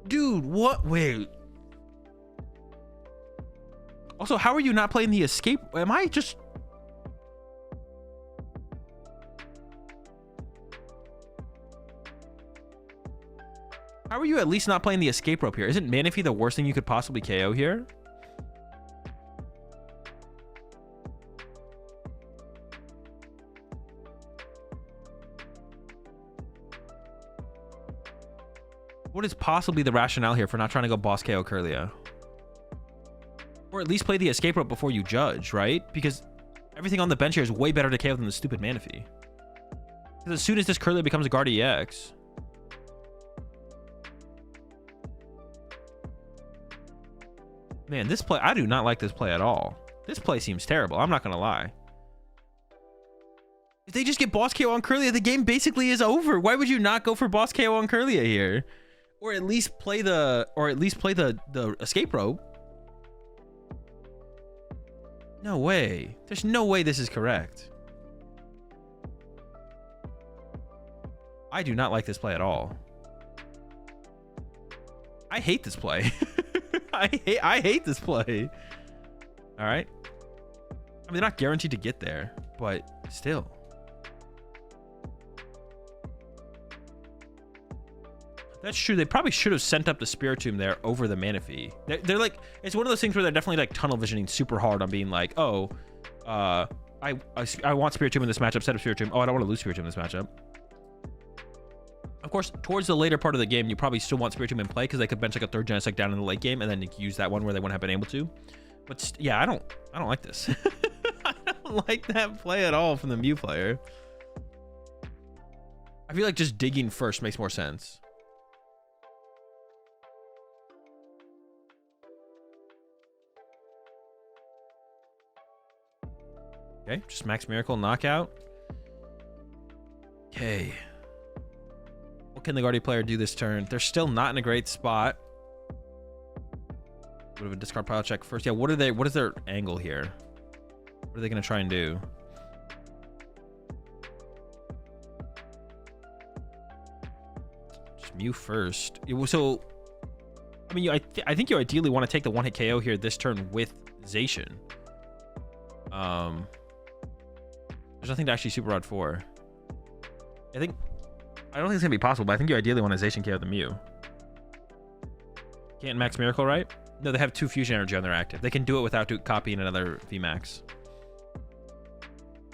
Dude, what? Wait. Also, how are you not playing the escape? Am I just... How are you at least not playing the escape rope here? Isn't Manaphy the worst thing you could possibly KO here? What is possibly the rationale here for not trying to go boss KO Kirlia? Or at least play the escape rope before you judge, right? Because everything on the bench here is way better to KO than the stupid Manaphy. Because as soon as this Kirlia becomes a Guard EX... Man, this play... I do not like this play at all. This play seems terrible. I'm not going to lie. If they just get boss KO on Kirlia, the game basically is over. Why would you not go for boss KO on Kirlia here? Or at least play the... the escape rope. No way. There's no way this is correct. I do not like this play at all. I hate this play. I hate this play. All right. I mean, they're not guaranteed to get there, but still. That's true. They probably should have sent up the Spiritomb there over the Manaphy. They're like, it's one of those things where they're definitely like tunnel visioning super hard on being like, oh, I want Spiritomb in this matchup, set up Spiritomb. Oh, I don't want to lose Spiritomb in this matchup. Of course, towards the later part of the game, you probably still want Spiritomb in play because they could bench like a third Genesect down in the late game and then use that one where they wouldn't have been able to. But yeah, I don't like this. I don't like that play at all from the Mew player. I feel like just digging first makes more sense. Okay, just Max Miracle knockout. Okay. What can the Guardian player do this turn? They're still not in a great spot. Would have a discard pile check first. Yeah, what is their angle here? What are they gonna try and do? Just Mew first. So, I mean, I think you ideally want to take the one-hit KO here this turn with Zacian. There's nothing to actually super rod for. I don't think it's gonna be possible, but I think you ideally want to Zacian KO the Mew. Can't Max Miracle, right? No, they have 2 fusion energy on their active. They can do it without copying another VMAX.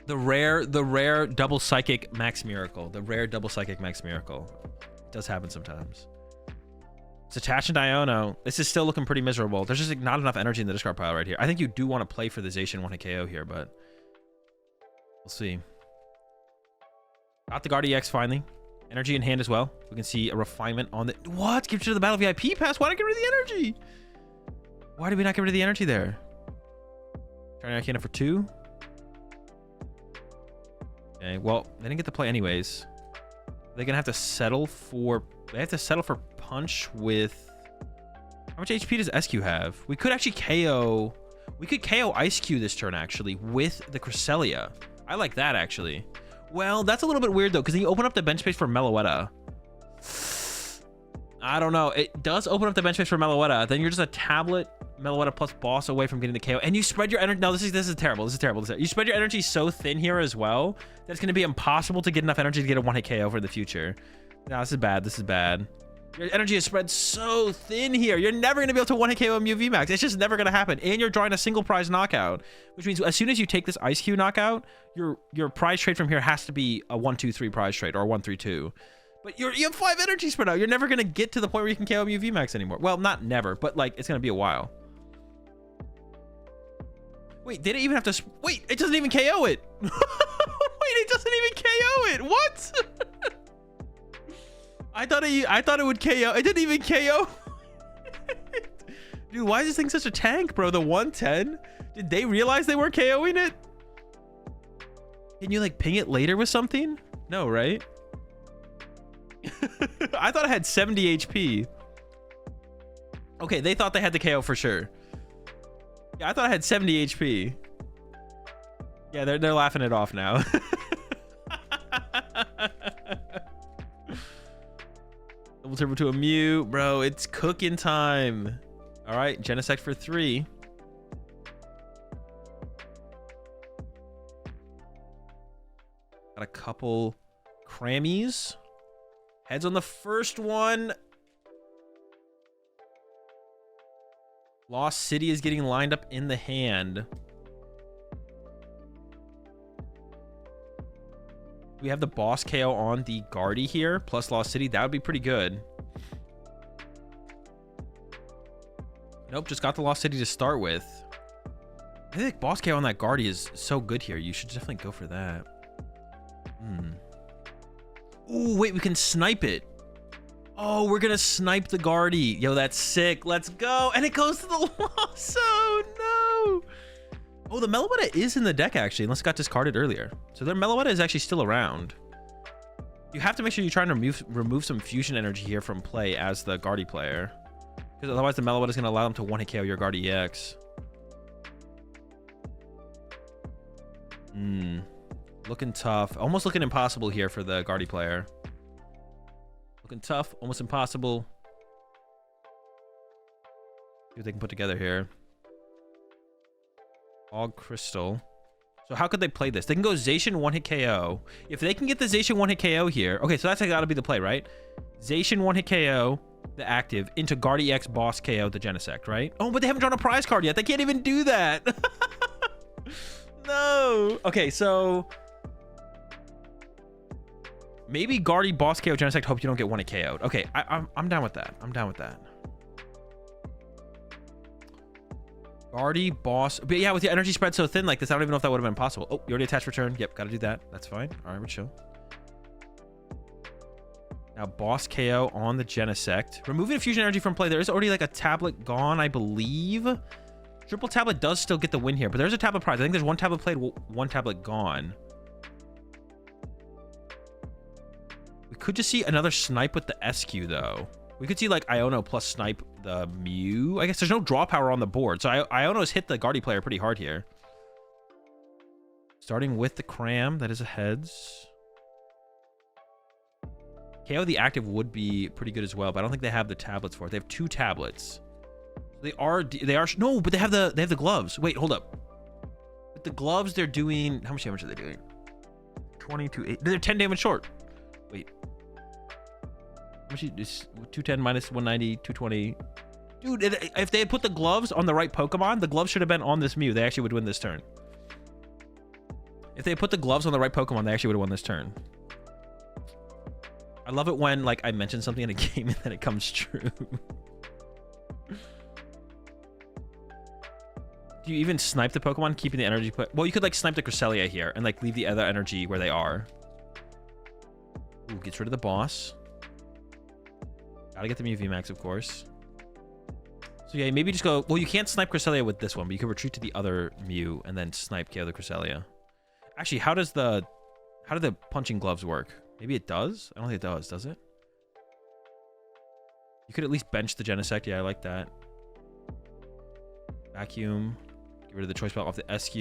The rare double psychic max miracle. The rare double psychic max miracle. It does happen sometimes. It's attached to Iono. This is still looking pretty miserable. There's just like not enough energy in the discard pile right here. I think you do want to play for the Zacian 1-hit KO here, but we'll see. Got the Guard EX finally. Energy in hand as well. We can see a refinement on the... What? Give it to the Battle VIP pass? Why did I get rid of the energy? Why did we not get rid of the energy there? Trying Arcana for 2. Okay, well, they didn't get to play anyways. They're gonna have to settle for... They have to settle for punch with... How much HP does SQ have? We could actually KO... We could KO Ice Q this turn, actually, with the Cresselia. I like that, actually. Well, that's a little bit weird, though, because then you open up the bench space for Meloetta. I don't know. It does open up the bench space for Meloetta. Then you're just a tablet Meloetta plus boss away from getting the KO. And you spread your energy... No, this is terrible. This is terrible. You spread your energy so thin here as well that it's going to be impossible to get enough energy to get a 1-hit KO for the future. No, this is bad. This is bad. Your energy is spread so thin here. You're never going to be able to 1-hit KO Mew VMAX. It's just never going to happen. And you're drawing a single prize knockout, which means as soon as you take this Ice Cube knockout, your prize trade from here has to be a 1-2-3 prize trade or a 1-3-2. But you have 5 energy spread out. You're never going to get to the point where you can KO Mew VMAX anymore. Well, not never, but like it's going to be a while. Wait, did it even have to... Wait, it doesn't even KO it. Wait, it doesn't even KO it. What? I thought it would KO. It didn't even KO. Dude, why is this thing such a tank, bro? The 110? Did they realize they weren't KOing it? Can you like ping it later with something? No, right? I thought it had 70 HP. Okay, they thought they had the KO for sure. Yeah, I thought I had 70 HP. Yeah, they're laughing it off now. Double turbo to a Mew. Bro, it's cooking time. All right, Genesect for 3. Got a couple Crammies. Heads on the first one. Lost City is getting lined up in the hand. We have the boss KO on the Guardy here, plus Lost City. That would be pretty good. Nope, just got the Lost City to start with. I think boss KO on that Guardy is so good here. You should definitely go for that. Ooh, wait, we can snipe it. Oh, we're gonna snipe the Guardy. Yo, that's sick. Let's go. And it goes to the loss. Oh, no. Oh, the Meloetta is in the deck, actually, unless it got discarded earlier. So their Meloetta is actually still around. You have to make sure you try and remove some fusion energy here from play as the Guardy player. Because otherwise the Meloetta is going to allow them to 1-hit KO your Guardy EX. Looking tough. Almost looking impossible here for the Guardy player. Looking tough. Almost impossible. See what they can put together here. All Crystal. So how could they play this? They can go Zacian 1-hit KO. If they can get the Zacian 1-hit KO here. Okay, so that's got to be the play, right? Zacian 1-hit KO, the active, into Guardy X boss KO, the Genesect, right? Oh, but they haven't drawn a prize card yet. They can't even do that. No. Okay, so... maybe Guardy boss KO Genesect, hope you don't get 1-hit KO'd. Okay, I'm down with that. I'm down with that. Guardy boss, but yeah, with the energy spread so thin like this, I don't even know if that would have been possible. Oh, you already attached return. Yep, gotta do that. That's fine. All right, we're chill. Now boss KO on the Genesect. Removing fusion energy from play. There is already like a tablet gone, I believe. Triple tablet does still get the win here, but there's a tablet prize. I think there's 1 tablet played, 1 tablet gone. We could just see another snipe with the SQ though. We could see like Iono plus snipe the Mew. I guess there's no draw power on the board. So Iono's hit the Guardy player pretty hard here. Starting with the Cram. That is a heads. KO the active would be pretty good as well, but I don't think they have the tablets for it. They have 2 tablets. They are no, but they have the gloves. Wait, hold up. With the gloves, they're doing, how much damage are they doing? 22. They're 10 damage short. Wait. How much is 210 minus 190, 220? Dude, if they had put the gloves on the right Pokemon, the gloves should have been on this Mew. They actually would win this turn. If they had put the gloves on the right Pokemon, they actually would have won this turn. I love it when, like, I mention something in a game and then it comes true. Do you even snipe the Pokemon, keeping the energy put? Well, you could, like, snipe the Cresselia here and, like, leave the other energy where they are. Ooh, gets rid of the boss. Gotta get the Mew VMAX, of course. So yeah, maybe just go... Well, you can't snipe Cresselia with this one, but you can retreat to the other Mew and then snipe KO the Cresselia. Actually, how do the punching gloves work? Maybe it does? I don't think it does it? You could at least bench the Genesect. Yeah, I like that. Vacuum. Get rid of the choice belt off the SQ.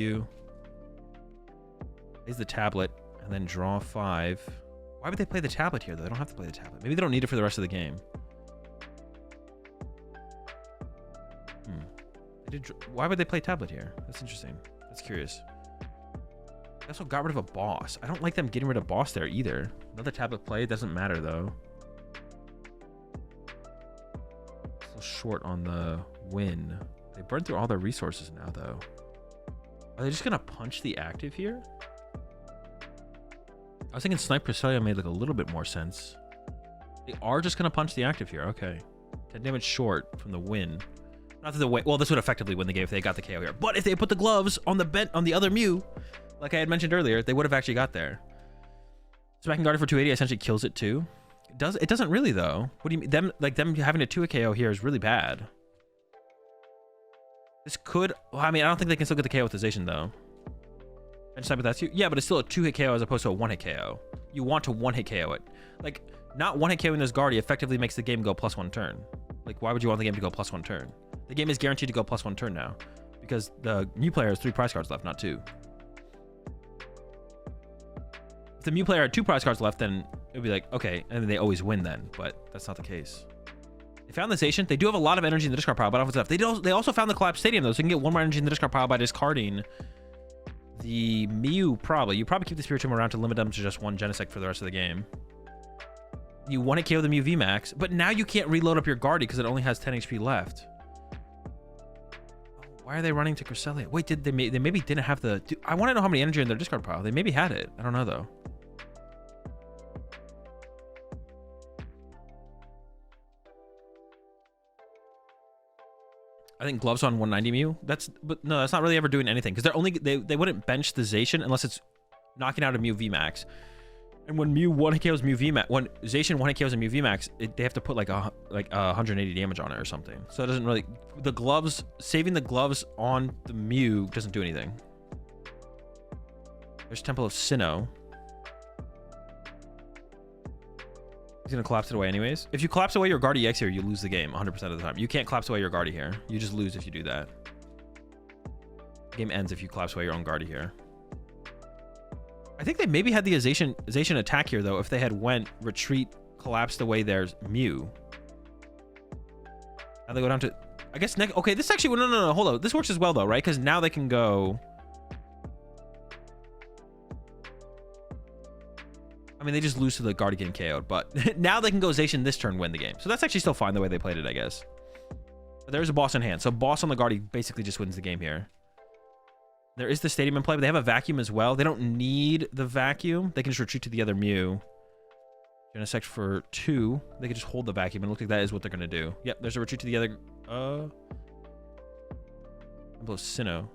Plays the tablet and then draw 5. Why would they play the tablet here, though? They don't have to play the tablet. Maybe they don't need it for the rest of the game. Why would they play tablet here? That's interesting. That's curious. They also got rid of a boss. I don't like them getting rid of boss there either. Another tablet play. It doesn't matter, though. Still short on the win. They burned through all their resources now, though. Are they just going to punch the active here? I was thinking Snipe Cresselia made like a little bit more sense. They are just going to punch the active here. Okay. 10 damage short from the win. Not that the way... Well, this would effectively win the game if they got the KO here. But if they put the gloves on the other Mew, like I had mentioned earlier, they would have actually got there. Smacking Gardevoir for 280 essentially kills it too. It doesn't really, though. What do you mean? Them having a 2 KO here is really bad. This could... Well, I mean, I don't think they can still get the KO with the Zacian, though. Bench snipe with that too? Yeah, but it's still a 2-hit KO as opposed to a 1-hit KO. You want to 1-hit KO it. Like, not 1-hit KOing this Guardy effectively makes the game go +1 turn. Like, why would you want the game to go +1 turn? The game is guaranteed to go +1 turn now. Because the Mew player has 3 prize cards left, not 2. If the Mew player had 2 prize cards left, then it would be like, okay, and then they always win then. But that's not the case. They found the Zacian. They do have a lot of energy in the discard pile, but off left. They also found the Collapsed Stadium, though, so you can get 1 more energy in the discard pile by discarding the Mew, probably. You probably keep the Spiritomb around to limit them to just 1 Genesect for the rest of the game. You want to KO the Mew VMAX, but now you can't reload up your Guardy because it only has 10 HP left. Why are they running to Cresselia? Wait, they maybe didn't have the... I want to know how many energy in their discard pile. They maybe had it. I don't know, though. I think gloves on 190 Mew. But no, that's not really ever doing anything because they wouldn't bench the Zacian unless it's knocking out a Mew VMAX. And when Mew 1-hit KOs Mew VMAX, when Zacian 1-hit KOs a Mew VMAX, they have to put like 180 damage on it or something. So it doesn't really... The gloves, saving the gloves on the Mew doesn't do anything. There's Temple of Sinnoh. He's going to collapse it away anyways. If you collapse away your Guardy EX here, you lose the game 100% of the time. You can't collapse away your Guardy here. You just lose if you do that. The game ends if you collapse away your own Guardy here. I think they maybe had the Zacian attack here, though, if they had went, retreat, collapsed away their Mew. Now they go down to... I guess next... Okay, this actually... No, hold on. This works as well, though, right? Because now they can go... I mean, they just lose to the Guardy getting KO'd, but now they can go Zacian this turn, win the game. So that's actually still fine the way they played it, I guess. But there's a boss in hand. So boss on the Guardy basically just wins the game here. There is the Stadium in play, but they have a Vacuum as well. They don't need the Vacuum. They can just retreat to the other Mew. Genesect for 2. They can just hold the Vacuum, and it looks like that is what they're going to do. Yep, there's a retreat to the other... Temple of Sinnoh.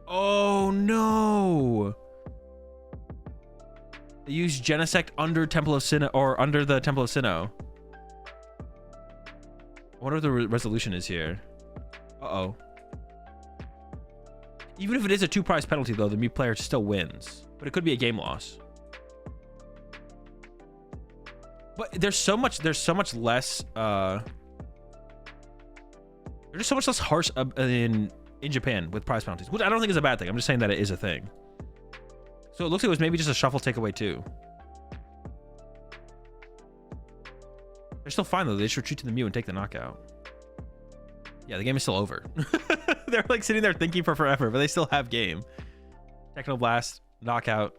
Oh, no! They use Genesect under Temple of Sinnoh, or under the Temple of Sinnoh. I wonder what the resolution is here. Uh-oh. Even if it is a 2-prize penalty, though, the Mew player still wins. But it could be a game loss. But there's so much less... They're just so much less harsh in Japan with prize penalties, which I don't think is a bad thing. I'm just saying that it is a thing. So it looks like it was maybe just a shuffle takeaway, too. They're still fine, though. They just retreat to the Mew and take the knockout. Yeah, the game is still over. They're like sitting there thinking for forever, but they still have game. Technoblast, knockout.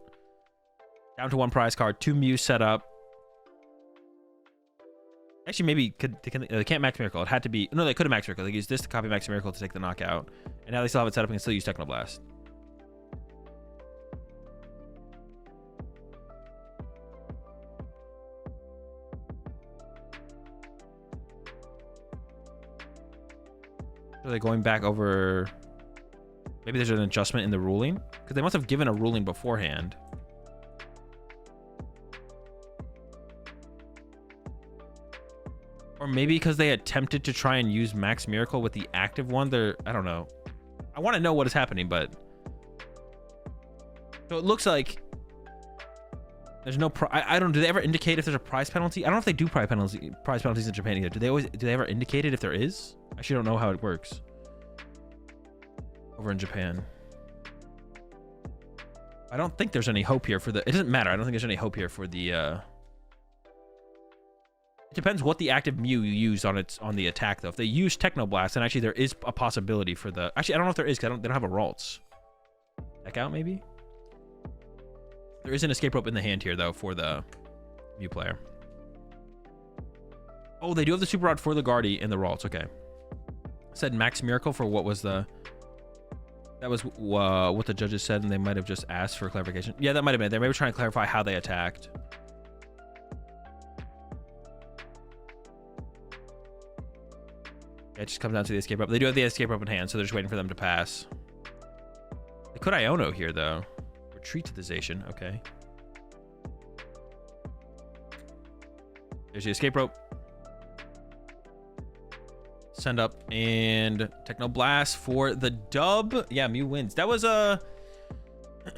Down to 1 prize card, 2 Mew set up. Actually, maybe they can't Max Miracle. It had to be... No, they could have Max Miracle. They used this to copy Max Miracle to take the knockout. And now they still have it set up and can still use Technoblast. Are they going back over... Maybe there's an adjustment in the ruling? Because they must have given a ruling beforehand. Or maybe because they attempted to try and use Max Miracle with the active one. I don't know. I want to know what is happening, but... So it looks like... There's no... I don't... Do they ever indicate if there's a prize penalty? I don't know if they do prize penalties in Japan either. Do they ever indicate it if there is? I actually don't know how it works. Over in Japan. I don't think there's any hope here for the... It doesn't matter. I don't think there's any hope here for the... It depends what the active Mew you use on the attack, though. If they use Technoblast, then actually there is a possibility for the... Actually, I don't know if there is, because they don't have a Ralts. Deck out, maybe? There is an escape rope in the hand here, though, for the Mew player. Oh, they do have the Super Rod for the Guardy and the Ralts. Okay. Said Max Miracle for what was the... That was what the judges said, and they might have just asked for clarification. Yeah, that might have been. They may be trying to clarify how they attacked. It just comes down to the escape rope. They do have the escape rope in hand, so they're just waiting for them to pass. They could Iono here, though. Retreat to the Zacian. Okay. There's the escape rope. Send up and Technoblast for the dub. Yeah, Mew wins. That was a